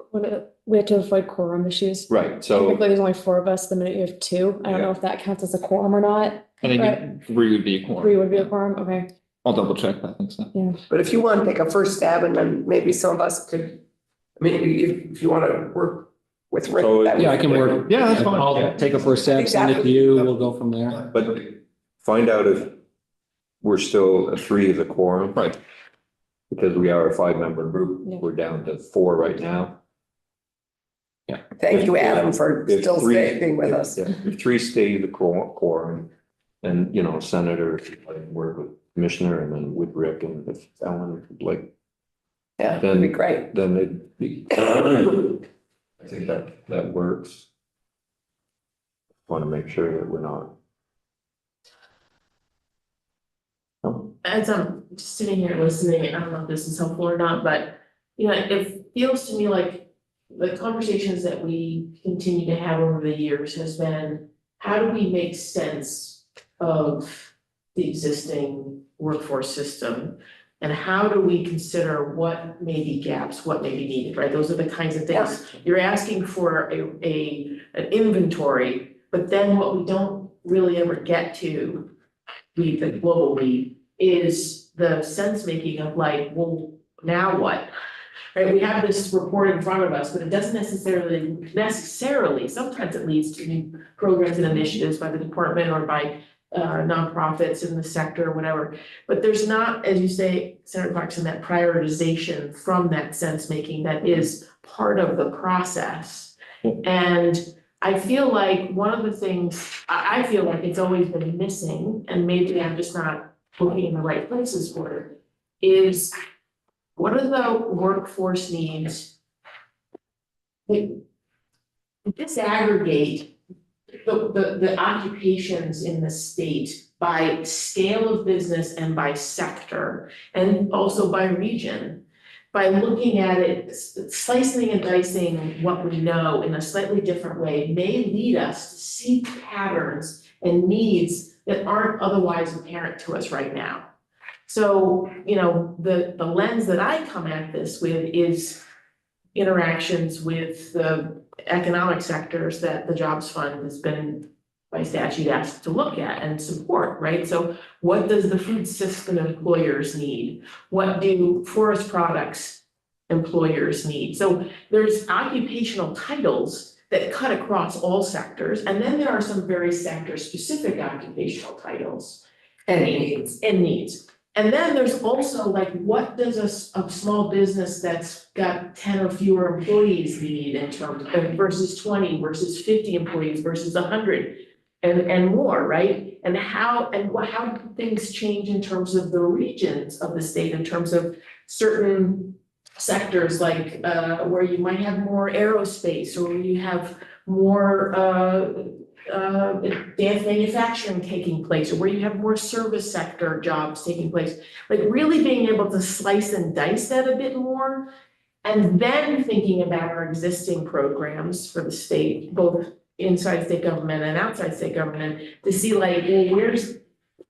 we have to avoid quorum issues. Right, so, Typically, there's only 4 of us. The minute you have 2, I don't know if that counts as a quorum or not. I think Right. 3 would be a 3 quorum. would be a quorum, okay. I'll double check, I think so. But if you want to take a first stab and then maybe some of us could, I mean, if you want to work with Rick. So, that Yeah, I would- can work. Yeah, that's fine. I'll take a first step, send it to you, we'll go from there. But find out if we're still a 3 is a quorum. Right. Because we are a 5-member group, Yeah. we're down to 4 right now. Thank you, Adam, for If still three- staying with if- us. yeah, If 3 stay the quorum, and, you know, Senator, like, work with Commissioner and then with Rick, and if Ellen, like, Yeah, that'd be great. then it'd be. I think that works. Want to make sure that we're not. Oh, As I'm just sitting here listening, I don't know if this is helpful or not, but, you know, it feels to me like the conversations that we continue to have over the years has been, how do we make sense of the existing workforce system? And how do we consider what may be gaps, what may be needed, right? Those are the kinds of things. You're asking for an inventory, but then what we don't really ever get to, the global we, is the sense making of like, well, now what? Right, we have this report in front of us, but it doesn't necessarily, sometimes it leads to new programs and initiatives by the department or by nonprofits in the sector or whatever. But there's not, as you say, Senator Clarkson, that prioritization from that sense making that is part of the process. And I feel like one of the things, I feel like it's always been missing, and maybe I'm just not looking in the right places for it, is what are the workforce needs? Disaggregate the occupations in the state by scale of business and by sector, and also by region. By looking at it, slicing and dicing what we know in a slightly different way may lead us to see patterns and needs that aren't otherwise apparent to us right now. So, you know, the lens that I come at this with is interactions with the economic sectors that the Jobs Fund has been by statute asked to look at and support, right? So what does the food system employers need? What do forest products employers need? So there's occupational titles that cut across all sectors, and then there are some very sector-specific occupational titles. And needs. And then there's also like, what does a small business that's got 10 or fewer employees need in terms of versus 20 versus 50 employees versus 100 and more, right? And how do things change in terms of the regions of the state, in terms of certain sectors like where you might have more aerospace, or where you have more advanced manufacturing taking place, or where you have more service sector jobs taking place, like really being able to slice and dice that a bit more. And then thinking about our existing programs for the state, both inside state government and outside state government, to see like, well,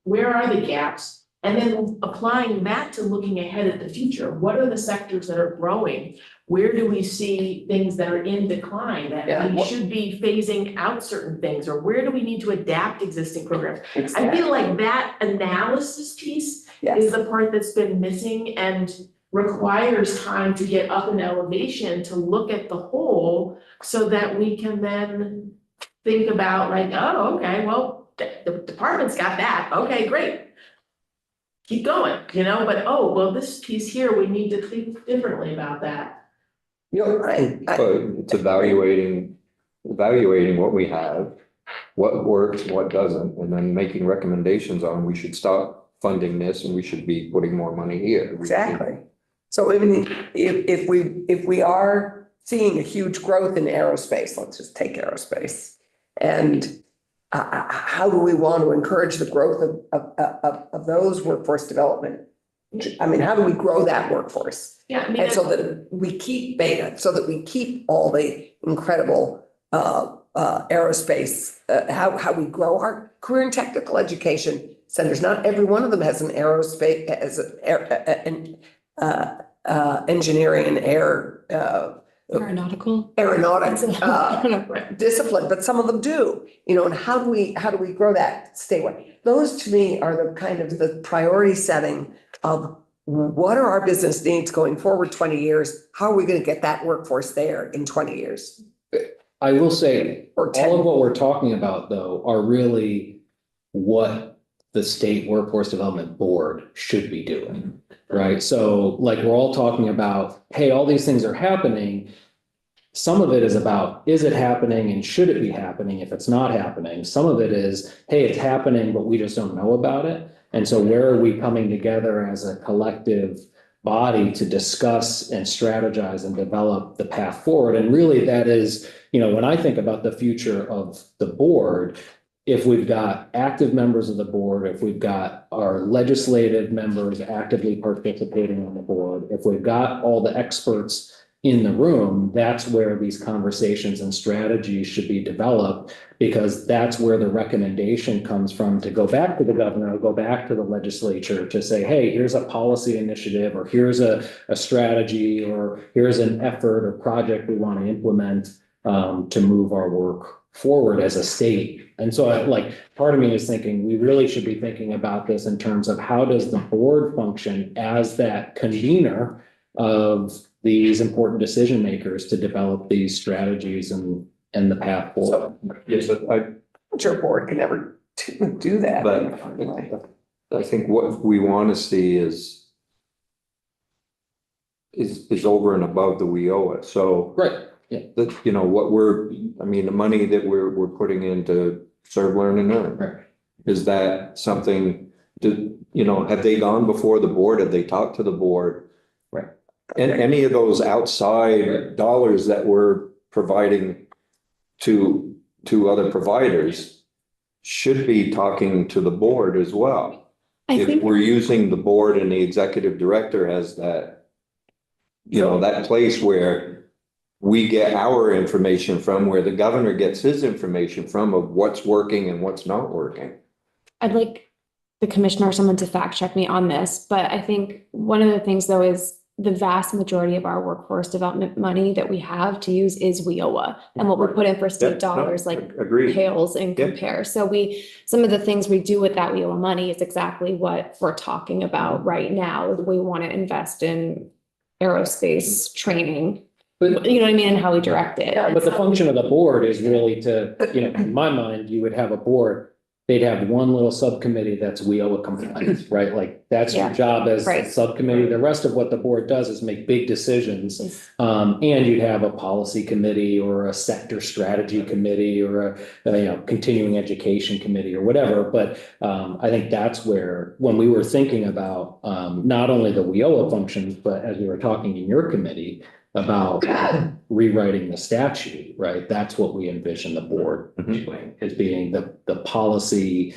where are the gaps? And then applying that to looking ahead at the future. What are the sectors that are growing? Where do we see things that are in decline, that we should be phasing out certain things? Or where do we need to adapt existing programs? I feel like that analysis piece is the part that's been missing and requires time to get up in elevation to look at the whole, so that we can then think about like, oh, okay, well, the department's got that. Okay, great. Keep going, you know, but oh, well, this piece here, we need to think differently about that. You know, But it's evaluating what we have, what works, what doesn't, and then making recommendations on, we should stop funding this and we should be putting more money here. exactly. So I mean, if we are seeing a huge growth in aerospace, let's just take aerospace. And how do we want to encourage the growth of those workforce development? I mean, how do we grow that workforce? Yeah, I mean, And so that we keep beta, so that we keep all the incredible aerospace, how we grow our career and technical education centers. Not every one of them has an aerospace, as an engineering and air Aeronautical. aeronautic, Right. discipline, but some of them do, and how do we grow that statewide? Those to me are the kind of the priority setting of what are our business needs going forward 20 years? How are we going to get that workforce there in 20 years? I will say, Or all 10. of what we're talking about though are really what the State Workforce Development Board should be doing, right? So like we're all talking about, hey, all these things are happening. Some of it is about, is it happening and should it be happening if it's not happening? Some of it is, hey, it's happening, but we just don't know about it. And so where are we coming together as a collective body to discuss and strategize and develop the path forward? And really that is, when I think about the future of the board, if we've got active members of the board, if we've got our legislative members actively participating on the board, if we've got all the experts in the room, that's where these conversations and strategies should be developed, because that's where the recommendation comes from to go back to the governor, or go back to the legislature to say, hey, here's a policy initiative, or here's a strategy, or here's an effort or project we want to implement to move our work forward as a state. And so part of me is thinking we really should be thinking about this in terms of how does the board function as that convener of these important decision makers to develop these strategies and the path forward. Yes, Your board can never do that. but I think what we want to see is over and above the we owe it. So Right. Yeah. that, the money that we're putting into serve, learn and earn. Right. Is that something have they gone before the board? Have they talked to the board? Right. And any of those outside dollars that we're providing to other providers should be talking to the board as well. I If think, we're using the board and the executive director as that, that place where we get our information from, where the governor gets his information from of what's working and what's not working. I'd like the commissioner or someone to fact check me on this, but I think one of the things though is the vast majority of our workforce development money that we have to use is WIOA. And what we put in for Yeah, state no, dollars agreed. pales in Yeah. compare. So some of the things we do with that WIOA money is exactly what we're talking about right now. We want to invest in aerospace training, But you know what I mean, and how we direct it. but the function of the board is really to, in my mind, you would have a board, they'd have one little subcommittee that's WIOA compliant, right? Like that's your Yeah, job as a right. subcommittee. The rest of what the board does is make big decisions. Is- And you'd have a policy committee or a sector strategy committee or a continuing education committee or whatever. But I think that's where, when we were thinking about not only the WIOA functions, but as we were talking in your committee about rewriting the statute, right? That's what we envision the board doing, as being the policy,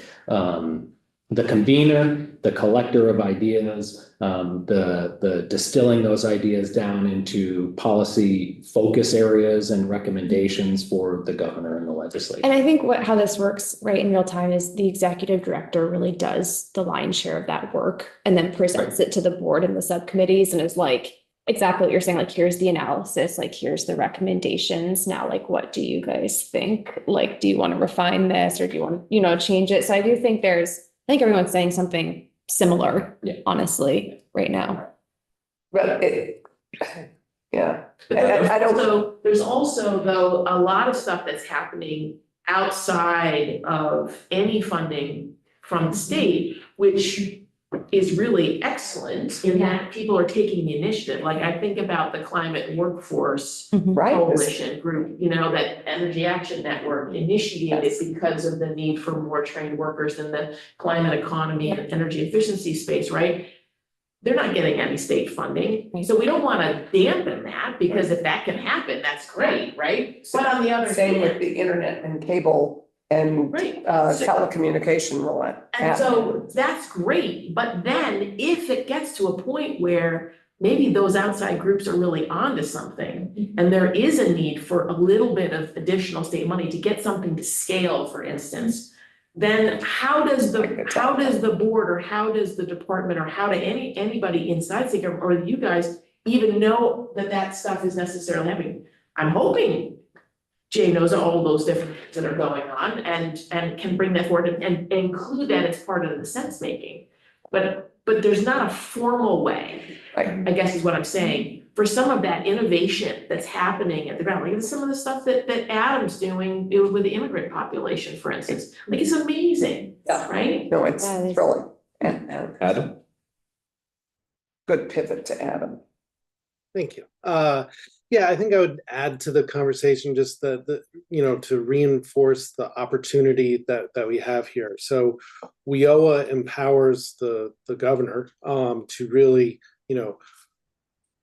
the convener, the collector of ideas, the distilling those ideas down into policy focus areas and recommendations for the governor and the legislature. And I think how this works right in real time is the executive director really does the lion's share of that work and then presents it to the board and the subcommittees and is like, exactly what you're saying, like, here's the analysis, like, here's the recommendations. Now, like, what do you guys think? Like, do you want to refine this or do you want to, change it? So I do think I think everyone's saying something similar, honestly, right now. But yeah. I don't. So there's also though, a lot of stuff that's happening outside of any funding from the state, which is really excellent in that people are taking the initiative. Like I think about the climate workforce Right. coalition group, that Energy Action Network initiated because of the need for more trained workers in the climate economy and energy efficiency space, right? They're not getting any state funding, so we don't want to dampen that, because if that can happen, that's great, right? But on the other Same with hand, the internet and cable and right. telecommunication will. And so that's great, but then if it gets to a point where maybe those outside groups are really onto something and there is a need for a little bit of additional state money to get something to scale, for instance, then how does the board or how does the department or how do anybody inside the government or you guys even know that stuff is necessarily happening? I'm hoping Jay knows all those different things that are going on and can bring that forward and include that as part of the sense making. But there's not a formal way, Right. I guess is what I'm saying, for some of that innovation that's happening at the ground, like some of the stuff that Adam's doing with the immigrant population, for instance, like it's amazing, Yeah. right? No, it's Yeah, it is. thrilling. And Adam? good pivot to Adam. Thank you. Yeah, I think I would add to the conversation just to reinforce the opportunity that we have here. So WIOA empowers the governor to really,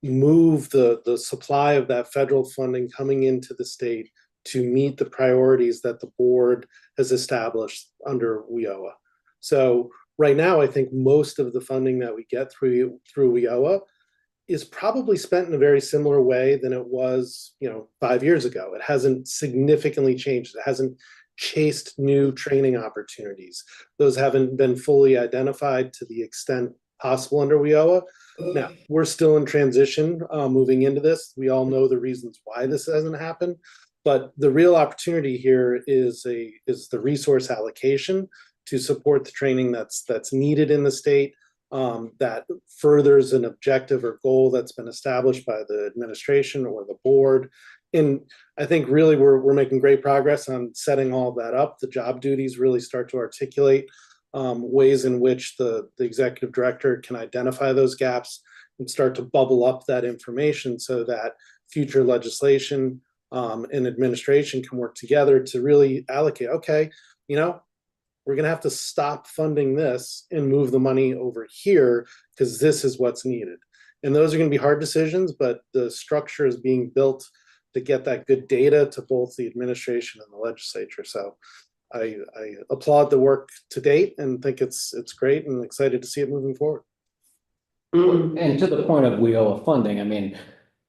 move the supply of that federal funding coming into the state to meet the priorities that the board has established under WIOA. So right now, I think most of the funding that we get through WIOA is probably spent in a very similar way than it was, 5 years ago. It hasn't significantly changed. It hasn't chased new training opportunities. Those haven't been fully identified to the extent possible under WIOA. Now, we're still in transition moving into this. We all know the reasons why this hasn't happened, but the real opportunity here is the resource allocation to support the training that's needed in the state. That furthers an objective or goal that's been established by the administration or the board. And I think really we're making great progress on setting all that up. The job duties really start to articulate ways in which the executive director can identify those gaps and start to bubble up that information so that future legislation and administration can work together to really allocate, okay, we're going to have to stop funding this and move the money over here because this is what's needed. And those are going to be hard decisions, but the structure is being built to get that good data to both the administration and the legislature. So I applaud the work to date and think it's great and excited to see it moving forward. And to the point of WIOA funding,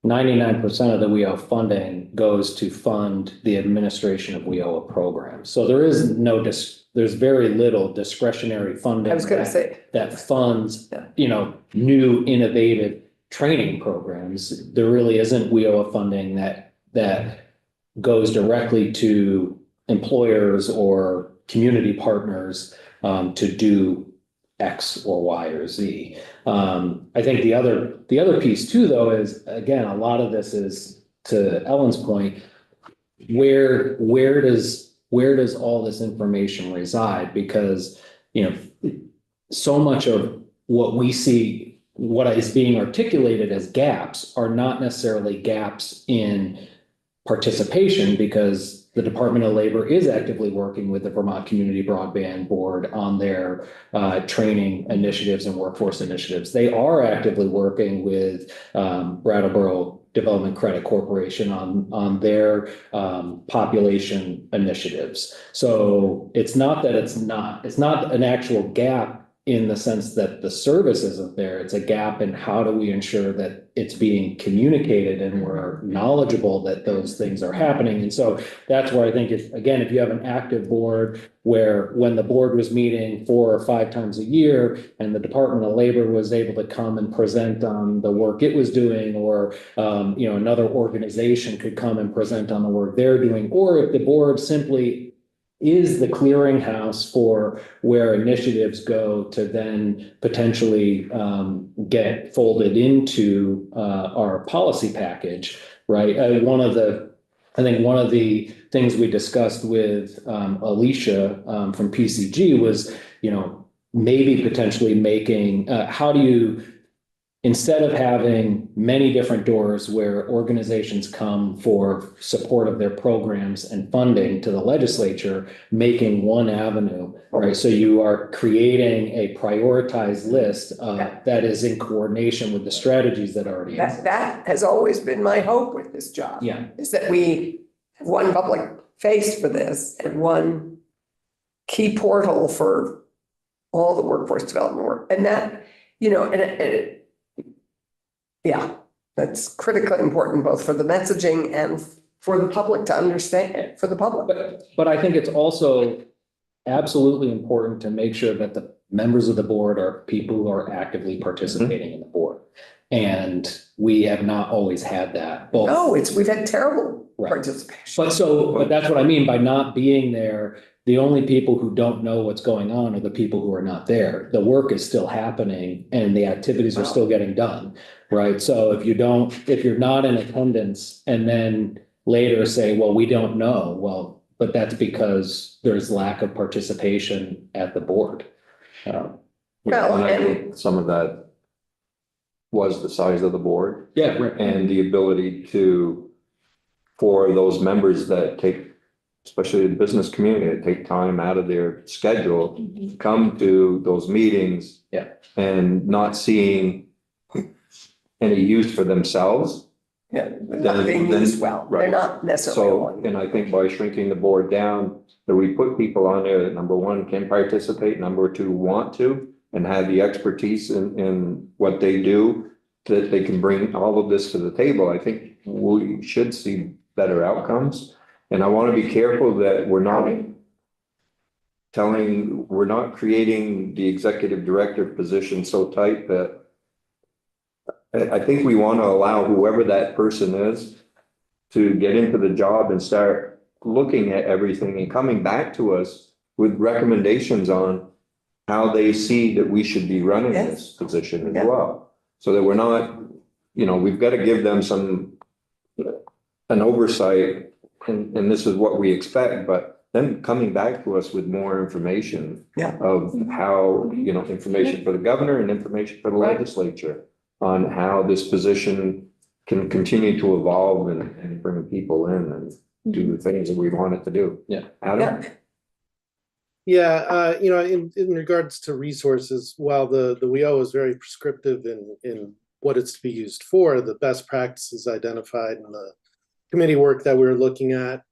99% of the WIOA funding goes to fund the administration of WIOA programs. So there's very little discretionary funding. I was going to say. That funds, Yeah. new innovative training programs. There really isn't WIOA funding that goes directly to employers or community partners to do X or Y or Z. I think the other piece too, though, is again, a lot of this is, to Ellen's point, where does all this information reside? Because, so much of what we see, what is being articulated as gaps are not necessarily gaps in participation, because the Department of Labor is actively working with the Vermont Community Broadband Board on their training initiatives and workforce initiatives. They are actively working with Brattleboro Development Credit Corporation on their population initiatives. So it's not that it's not an actual gap in the sense that the service isn't there. It's a gap in how do we ensure that it's being communicated and we're knowledgeable that those things are happening. And so that's where I think if you have an active board where when the board was meeting 4 or 5 times a year and the Department of Labor was able to come and present on the work it was doing, or another organization could come and present on the work they're doing, or if the board simply is the clearinghouse for where initiatives go to then potentially get folded into our policy package, right? I think one of the things we discussed with Alicia from PCG was, maybe potentially making, how do you, instead of having many different doors where organizations come for support of their programs and funding to the legislature, making one avenue, right? So you are creating a prioritized list that is in coordination with the strategies that already exist. That has always been my hope with this job. Yeah. Is that we have one public face for this and one key portal for all the workforce development work. And that, yeah, that's critically important, both for the messaging and for the public to understand it, for the public. But I think it's also absolutely important to make sure that the members of the board are people who are actively participating in the board. And we have not always had that, both. No, we've had terrible Right. participation. But that's what I mean by not being there. The only people who don't know what's going on are the people who are not there. The work is still happening and the activities are still getting done, right? So if you're not in attendance and then later say, well, we don't know, well, but that's because there's lack of participation at the board. Well, And I and- think some of that was the size of the board Yeah, right. and the ability for those members that take, especially the business community, that take time out of their schedule, come to those meetings. Yeah. And not seeing any use for themselves. Yeah, they're not being used well. They're Right. not necessarily. So, and I think by shrinking the board down, that we put people on there that number one, can participate, number two, want to, and have the expertise in what they do, that they can bring all of this to the table. I think we should see better outcomes. And I want to be careful that we're not creating the executive director position so tight that I think we want to allow whoever that person is to get into the job and start looking at everything and coming back to us with recommendations on how they see that we should be running this position Yeah. as well. So that we're not, we've got to give them an oversight and this is what we expect, but then coming back to us with more information of how, information for the governor and information for the Right. legislature on how this position can continue to evolve and bring people in and do the things that we want it to do. Yeah. Adam? Yeah, in regards to resources, while the WIO is very prescriptive in what it's to be used for, the best practices identified in the committee work that we're looking at,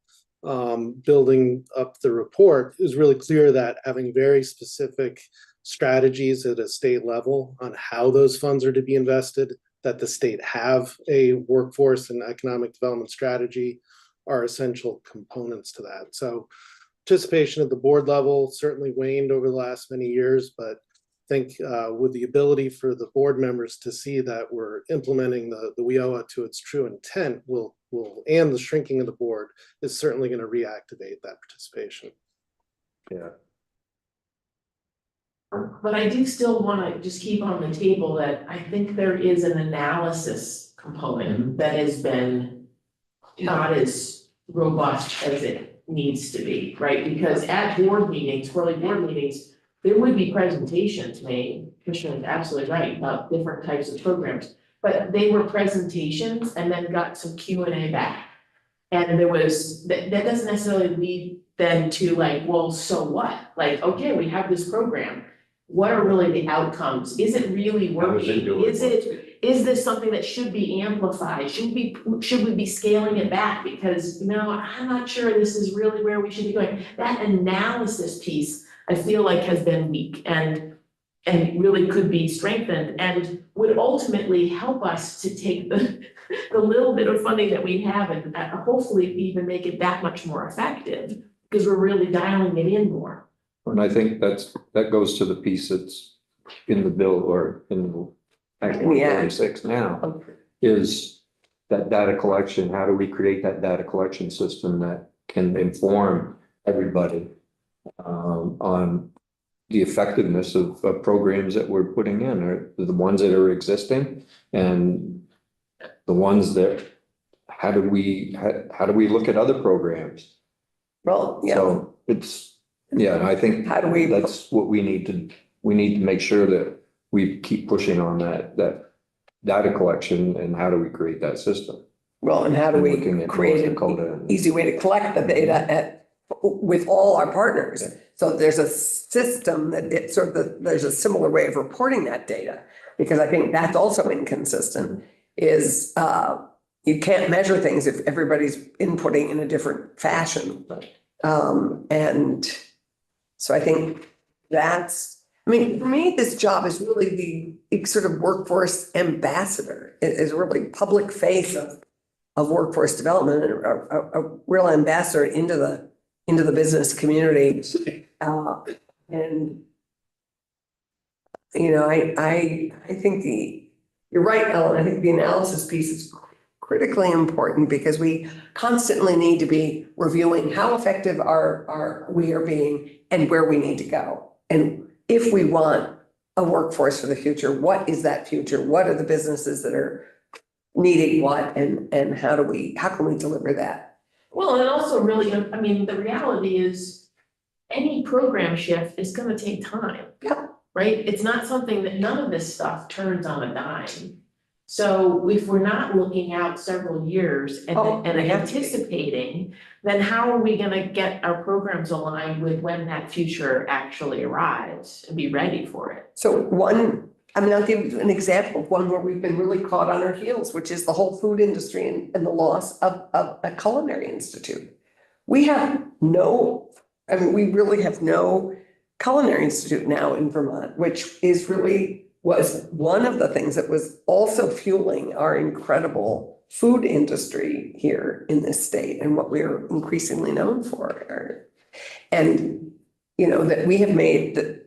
building up the report, is really clear that having very specific strategies at a state level on how those funds are to be invested, that the state have a workforce and economic development strategy are essential components to that. So participation at the board level certainly waned over the last many years, but I think with the ability for the board members to see that we're implementing the WIOA to its true intent and the shrinking of the board is certainly going to reactivate that participation. Yeah. But I do still want to just keep on the table that I think there is an analysis component that has been not as robust as it needs to be, right? Because at board meetings, quarterly board meetings, there would be presentations made, Commissioner is absolutely right, about different types of programs. But they were presentations and then got some Q&A back. And there was, that doesn't necessarily lead then to like, well, so what? Like, okay, we have this program. What are really the outcomes? Is it really working? Is this something that should be amplified? Should we be scaling it back? Because, I'm not sure this is really where we should be going. That analysis piece, I feel like has been weak and really could be strengthened and would ultimately help us to take the little bit of funding that we have and hopefully even make it that much more effective because we're really dialing it in more. And I think that goes to the piece that's in the bill or in the Act 146 now, is that data collection. How do we create that data collection system that can inform everybody on the effectiveness of programs that we're putting in, or the ones that are existing and the ones that, how do we look at other programs? Well, yeah. So and I think How do we- that's what we need to make sure that we keep pushing on that data collection and how do we create that system? Well, and how do And looking we at create North an Dakota and- easy way to collect the data with all our partners? Yeah. So there's a system that there's a similar way of reporting that data, because I think that's also inconsistent, is you can't measure things if everybody's inputting in a different fashion. And so I think for me, this job is really the sort of workforce ambassador, is really public face of workforce development, and a real ambassador into the business community. And I think you're right, Ellen, I think the analysis piece is critically important because we constantly need to be reviewing how effective we are being and where we need to go. And if we want a workforce for the future, what is that future? What are the businesses that are needing what and how can we deliver that? Well, and also really, I mean, the reality is any program shift is gonna take time. Yeah. Right? It's not something that none of this stuff turns on a dime. So if we're not looking out several years and Oh, and we have to be. anticipating, then how are we gonna get our programs aligned with when that future actually arrives and be ready for it? So I'll give you an example of one where we've been really caught on our heels, which is the whole food industry and the loss of a culinary institute. We really have no culinary institute now in Vermont, which was one of the things that was also fueling our incredible food industry here in this state and what we're increasingly known for. And, that we have made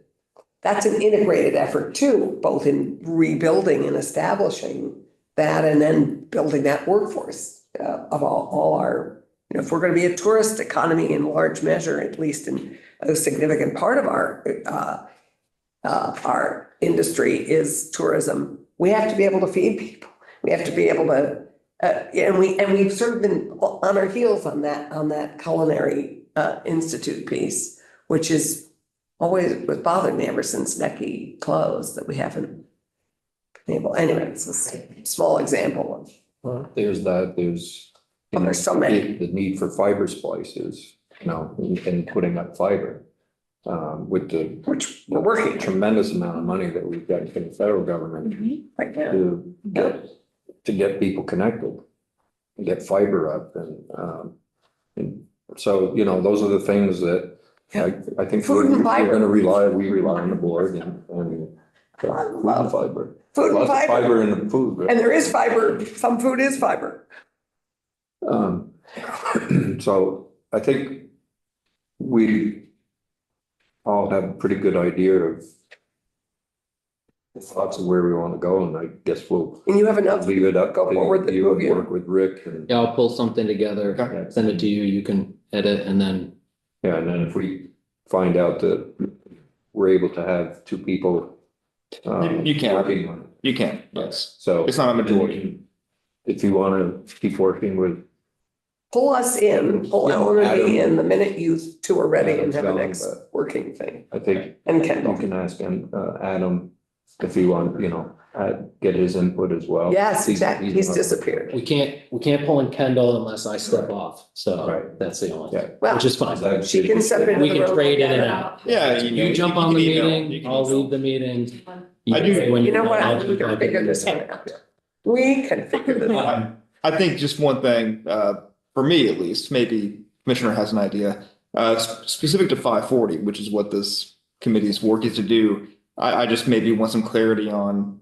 that's an integrated effort too, both in rebuilding and establishing that and then building that workforce of all our, if we're going to be a tourist economy in large measure, at least in a significant part of our industry is tourism. We have to be able to feed people. We have to be able to, and we've sort of been on our heels on that culinary institute piece, which is always was bothering me ever since Necky closed that we haven't been able. Anyway, it's a small example of. Well, there's that, there's. Well, there's so many. The need for fiber splices, and putting up fiber. Which we're working on. Tremendous amount of money that we've got from the federal government right now. to get people connected, and get fiber up and so, those are the things that I think Food and we're fiber. gonna we rely on the board and food and fiber. Food and Lots of fiber. fiber in the food. Right? And there is fiber, some food is fiber. So I think we all have a pretty good idea of the thoughts of where we want to go, and I guess we'll And you have enough. leave it up Go forward, to you the and two of you. work with Rick and. Yeah, I'll pull something together, Okay. send it to you, you can edit and then, Yeah, and then if we find out that we're able to have two people. You can. working on it. You can, yes. So. It's not a majority. If you want to keep working with. Pull us in, pull Yeah, Ellen and me Adam. in the minute you two are ready and have a Adam, next but- working thing. I think And you Kendall. can ask him, Adam, if you want, get his input as well. Yes, exactly. He's not- disappeared. we can't pull in Kendall unless I step off, so Right. that's the only, Yeah. Well, which is fine. she can step into the We can room. trade in and out. Yeah, You jump on the can email, you meeting, can I'll email. leave the meeting. I do- When You know what? I'll We can figure this out. We can figure this out. I think just one thing, for me at least, maybe Commissioner has an idea, specific to 540, which is what this committee's working to do. I just maybe want some clarity on,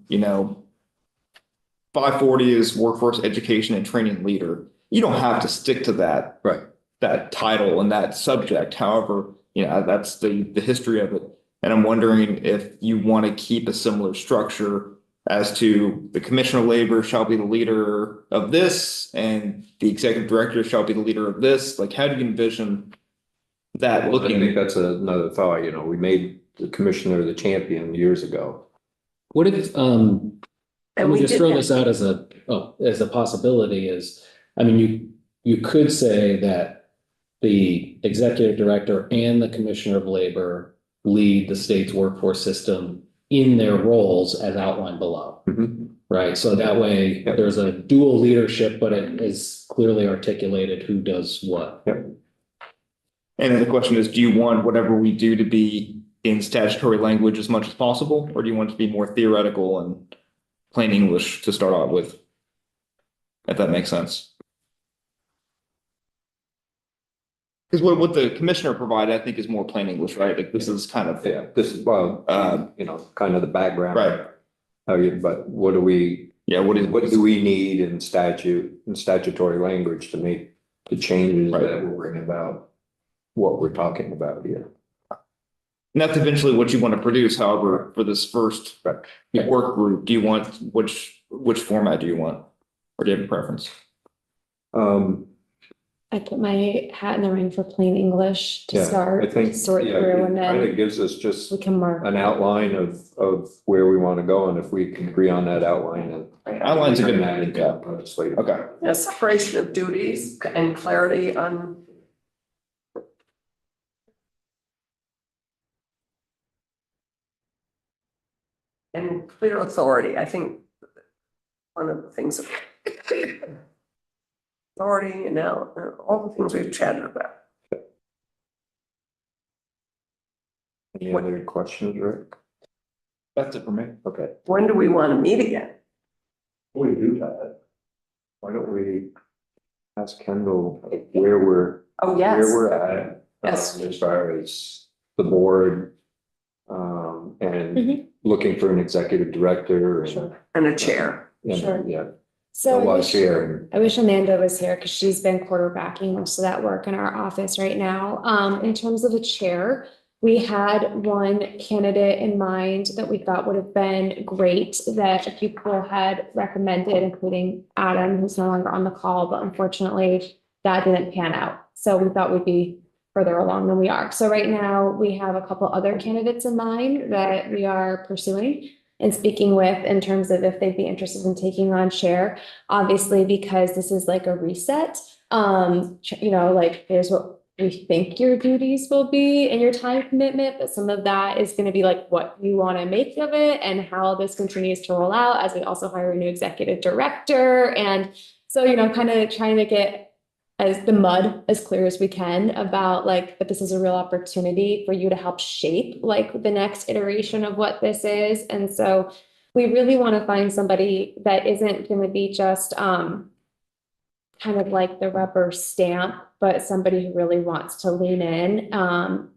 540 is workforce education and training leader. You don't have to stick to that. Right. That title and that subject. However, that's the history of it. And I'm wondering if you want to keep a similar structure as to the Commissioner of Labor shall be the leader of this and the executive director shall be the leader of this. Like, how do you envision that I think looking? that's another thought, we made the commissioner the champion years ago. What if, And let me we just did throw that. this out as a possibility is, you could say that the executive director and the commissioner of labor lead the state's workforce system in their roles as outlined below, Mhm. right? So that way Yep. there's a dual leadership, but it is clearly articulated who does what. And then the question is, do you want whatever we do to be in statutory language as much as possible? Or do you want it to be more theoretical and plain English to start out with? If that makes sense. Because what the commissioner provided, I think, is more plain English, right? Like this is kind of. Yeah, this is, kind of the background. Right. But what do we, Yeah, what do we need in statutory language to make the changes Right. that will bring about what we're talking about here? And that's eventually what you want to produce. However, for this first Right. work group, do you want, which which format do you want? Or do you have a preference? I put my hat in the ring for plain English to Yeah, start, I think, sort yeah, through, it and kind of then gives us just we can mark. an outline of where we want to go, and if we can agree on that outline and. Outline's a good, That into yeah, legislative. okay. Yeah, separation of duties and clarity on. And clear authority, I think. One of the things. Authority, you know, all the things we've chatted about. Any other questions, Rick? That's it for me. Okay. When do we want to meet again? We do that. Why don't we ask Kendall where we're, Oh, yes. where we're at? Yes. As far as the board, and Mhm. looking for an executive director and. Sure. And a chair. and, Sure. Yeah. So No, chair. I wish Amanda was here because she's been quarterbacking most of that work in our office right now. In terms of a chair, we had one candidate in mind that we thought would have been great that a few people had recommended, including Adam, who's no longer on the call, but unfortunately that didn't pan out. So we thought we'd be further along than we are. So right now we have a couple other candidates in mind that we are pursuing and speaking with in terms of if they'd be interested in taking on chair. Obviously, because this is like a reset, you know, like here's what we think your duties will be and your time commitment, but some of that is going to be like what you want to make of it and how this continues to roll out as we also hire a new executive director. And so, you know, kind of trying to get as the mud as clear as we can about like, but this is a real opportunity for you to help shape like the next iteration of what this is. And so we really want to find somebody that isn't going to be just kind of like the rubber stamp, but somebody who really wants to lean in.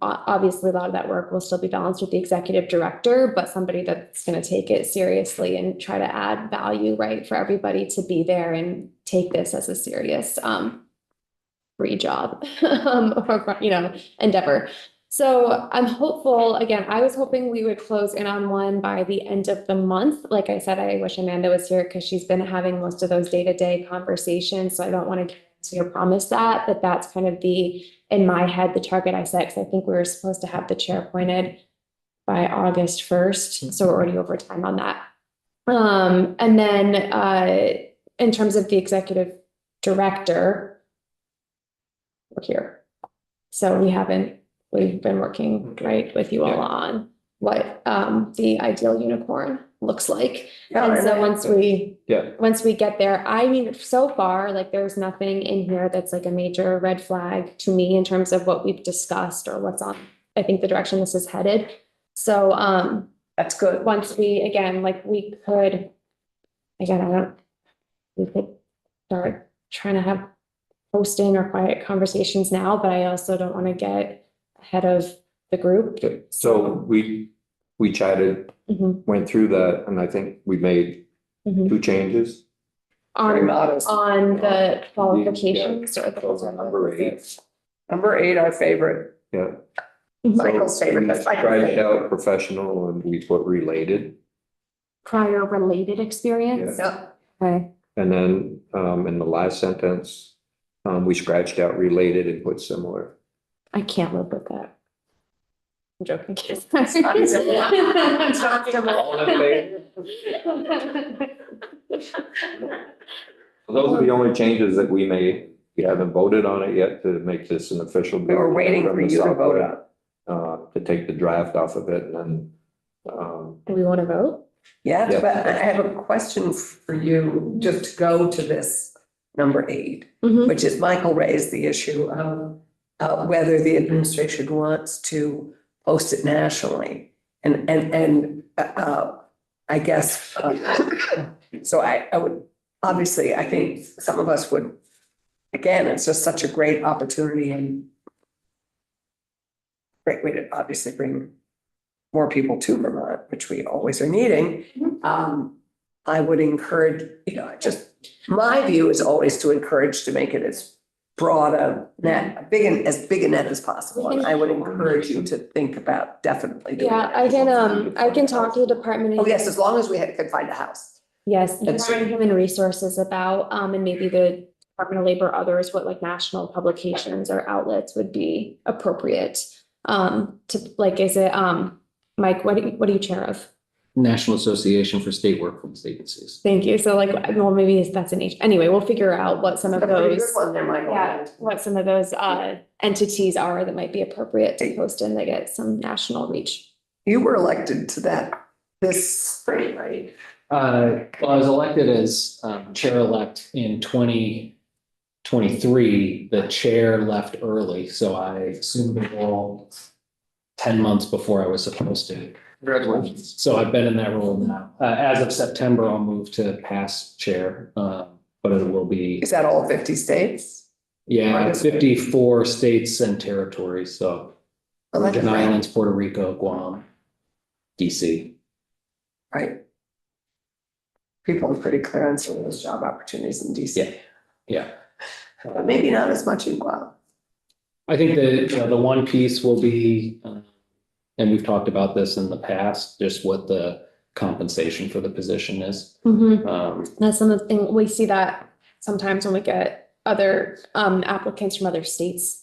Obviously, a lot of that work will still be balanced with the executive director, but somebody that's going to take it seriously and try to add value, right, for everybody to be there and take this as a serious free job, or, you know, endeavor. So I'm hopeful, again, I was hoping we would close in on one by the end of the month. Like I said, I wish Amanda was here because she's been having most of those day-to-day conversations. So I don't want to promise that, but that's kind of the, in my head, the target I set, because I think we were supposed to have the chair appointed by August 1st. So we're already over time on that. And then in terms of the executive director, we're here. So we've been working right with you all Yeah. on what the ideal unicorn looks like. Yeah, And so and once we get there, I mean, so far, like there's nothing in here that's like a major red flag to me in terms of what we've discussed or what's on, I think the direction this is headed. So That's good. once we, again, like we could start trying to have posting or quiet conversations now, but I also don't want to get ahead of the group. Okay, so we chatted, Mhm, went through that, and I think we made mhm. 2 changes. Very On, modest. on the qualifications or Those are number 8, Number 8, our favorite. yeah. Michael's favorite. That's Michael's Scratched favorite. out professional and we put related, prior related experience. Yeah. Okay, and then in the last sentence, we scratched out related and put similar. I can't live with that. I'm joking. All in favor? Those are the only changes that we made. We haven't voted on it yet to make this an official. We were waiting for you to vote on. To take the draft off of it and then, Do we want to vote? Yeah, Yeah. but I have a question for you, just to go to this number 8, Mhm. which is Michael raised the issue of whether the administration wants to post it nationally. And I guess, so I would, obviously, I think some of us would, again, it's just such a great opportunity and great way to obviously bring more people to Vermont, which we always are needing. I would encourage, you know, my view is always to encourage to make it as broad a net, as big a net as possible. And I would encourage you to think about definitely doing Yeah, that. I can talk to the department. Oh, yes, as long as we can find a house. Yes, That's- Department of Human Resources about, and maybe the Department of Labor, others, what like national publications or outlets would be appropriate. To like, is it, Mike, what are you chair of? National Association for State Workforce Agencies. Thank you. So like, well, maybe that's an H, anyway, we'll figure out what some of A pretty those. good one there, Michael. Yeah, what some of those entities are that might be appropriate to post and they get some national reach. You were elected to that this spring, right? Well, I was elected as chair-elect in 2023. The chair left early, so I assumed the role 10 months before I was supposed to. Congratulations. So I've been in that role now. As of September, I'll move to past chair, but it will be, Is that all 50 states? yeah, 54 states and territories, so Oh, that's Virgin great. Islands, Puerto Rico, Guam, DC. Right. People are pretty clear on some of those job opportunities in DC. Yeah. But maybe not as much in Guam. I think the one piece will be, and we've talked about this in the past, just what the compensation for the position is. That's something, we see that sometimes when we get other applicants from other states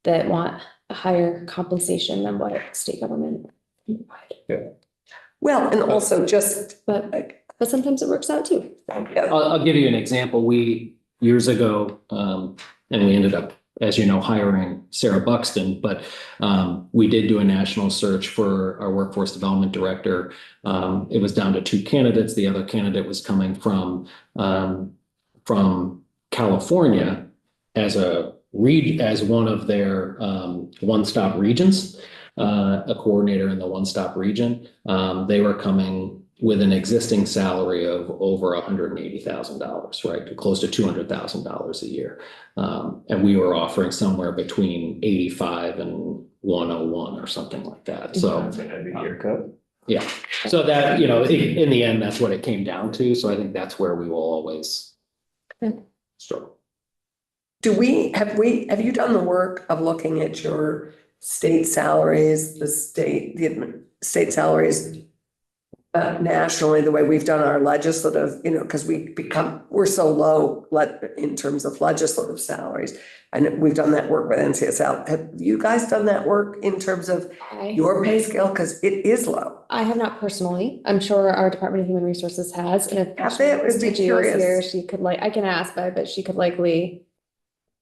that want a higher compensation than what state government can provide. Well, and also just But like, sometimes it works out too. yeah, I'll give you an example. We, years ago, and we ended up, as you know, hiring Sarah Buxton, but we did do a national search for our workforce development director. It was down to 2 candidates. The other candidate was coming from California as as one of their one-stop regions, a coordinator in the one-stop region. They were coming with an existing salary of over $180,000, right? Close to $200,000 a year. And we were offering somewhere between 85 and 101 or something like that. So, yeah. So that, in the end, that's what it came down to. So I think that's where we will always struggle. have you done the work of looking at your state salaries, the state salaries nationally, the way we've done our legislative, because we're so low in terms of legislative salaries. And we've done that work with NCSL. Have you guys done that work in terms of your pay scale? Because it is low. I have not personally. I'm sure our Department of Human Resources has, and if Have they? I'd be Stacey was curious. here, she could I can ask, but she could likely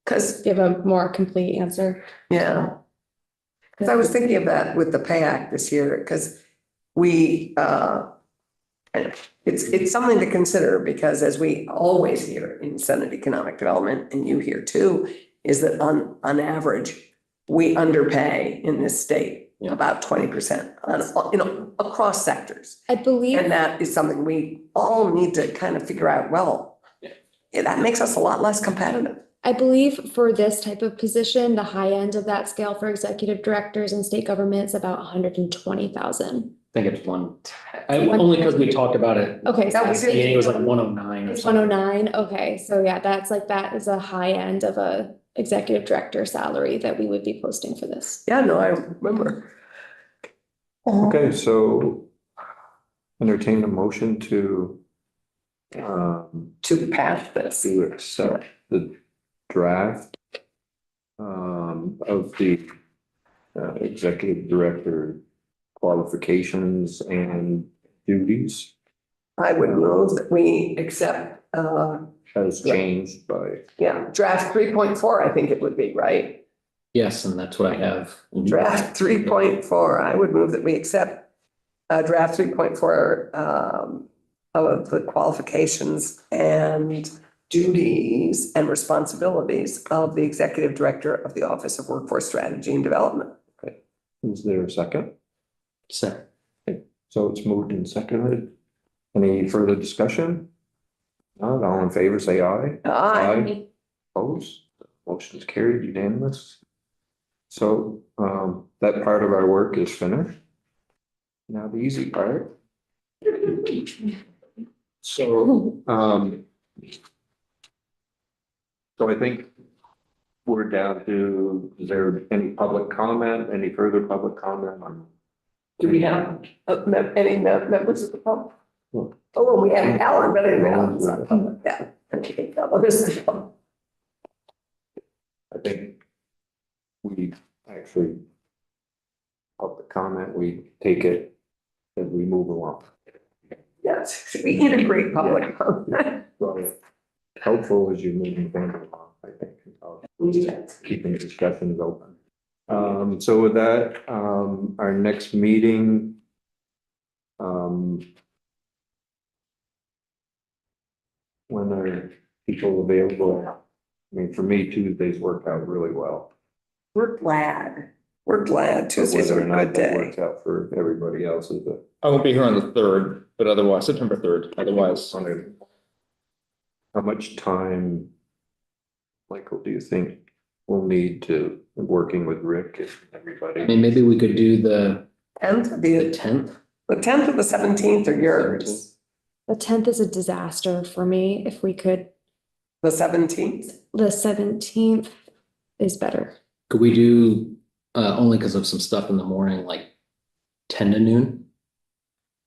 Because, give a more complete answer. yeah. Because I was thinking of that with the Pay Act this year, because and it's something to consider, because as we always hear in Senate Economic Development, and you hear too, is that on average, we underpay in this state about 20% across sectors. I believe, And that is something we all need to kind of figure out, that makes us a lot less competitive. I believe for this type of position, the high end of that scale for executive directors in state government is about 120,000. I think it's only because we talked about it. Okay, so Yeah, we Last meeting, it was like 109 or it's something. 109. Okay, so yeah, that is a high end of a executive director salary that we would be posting for this. Yeah, no, I remember. Okay, so entertain a motion to pass this. to accept the draft of the executive director qualifications and duties I would move that we accept, as changed by, draft 3.4, I think it would be, right? Yes, and that's what I have. Draft 3.4, I would move that we accept draft 3.4 of the qualifications and duties and responsibilities of the executive director of the Office of Workforce Strategy and Development. is there a second? So, So it's moved and seconded. Any further discussion? Not all in favor, say aye. Aye. Opposed? Motion is carried, unanimous. So that part of our work is finished. Now the easy part. So I think we're down to, is there any public comment, any further public comment on? Do we have any members of the public? Oh, we have Alan, but Alan's not public, yeah. Okay, well, this is public. I think we actually, of the comment, we take it as we move along. Yes, we integrate public comment. Well, helpful as you move things along, I think, Yes. keeping discussions open. So with that, our next meeting, when are people available? I mean, for me, Tuesdays work out really well. We're glad. We're glad But Tuesdays are whether or a not good that day. works out for everybody else is a. I won't be here on the third, but otherwise, September third, otherwise. How much time, Michael, do you think we'll need to working with Rick and I everybody? mean, maybe we could do the 10th would the be, 10th. the 10th or the 17th are yours. The 10th is a disaster for me. If we could, The 17th. the 17th is better. Could we do, only because of some stuff in the morning, like 10 to noon?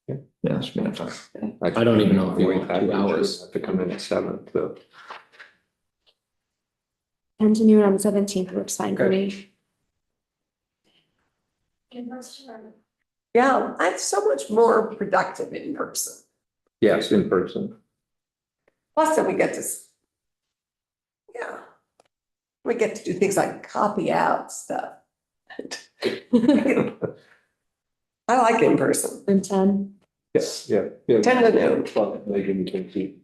Yeah, that should be enough time. I don't even know if you want 2 Actually, hours. have to come in at 7, so. 10 to noon on the 17th works fine for me. Yeah, I'm so much more productive in person. Yes, in person. Plus then we get to, yeah. We get to do things like copy out stuff. I like in person, And 10. Yes, yeah. 10 to noon. Well, Megan can keep,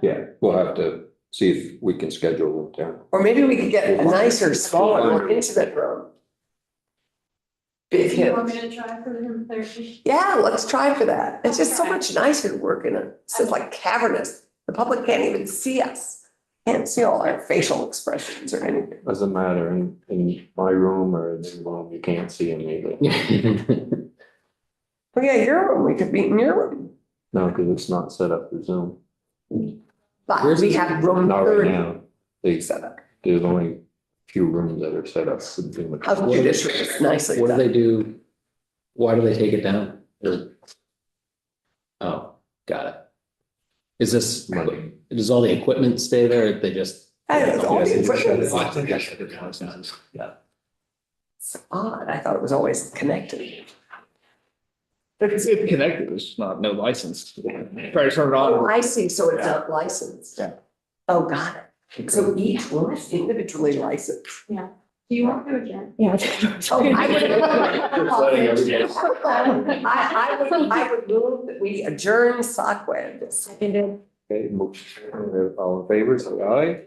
yeah, we'll have to see if we can schedule it down. Or maybe we could get a nicer, smaller, more intimate room. Big hit. to try for him Thursday? Yeah, let's try for that. It's just so much nicer to work in a, it's just like cavernous. The public can't even see us. Can't see all our facial expressions or anything. Doesn't matter, in my room or in the room, you can't see them either. Oh yeah, your room, we could meet in your room. No, because it's not set up for Zoom. But Where's we this? have room Not right 30 now. They, set up. there's only a few rooms that are set up for Zoom. How judicious, nicely What do done. they do? Why do they take it down? Oh, got it. Is this, Money. does all the equipment stay there? They just? Hey, it's all the equipment. Yeah. It's odd. I thought it was always connected. It's connected, it's just not, no license. Try to turn it Oh, on. I see. So it's not licensed. Yeah. Oh, got it. So each room is individually licensed. Do you want to again? Yeah. Oh, I would. letting I would move that we adjourn Socwed. Seconded. Okay, motion, all in favor, say aye.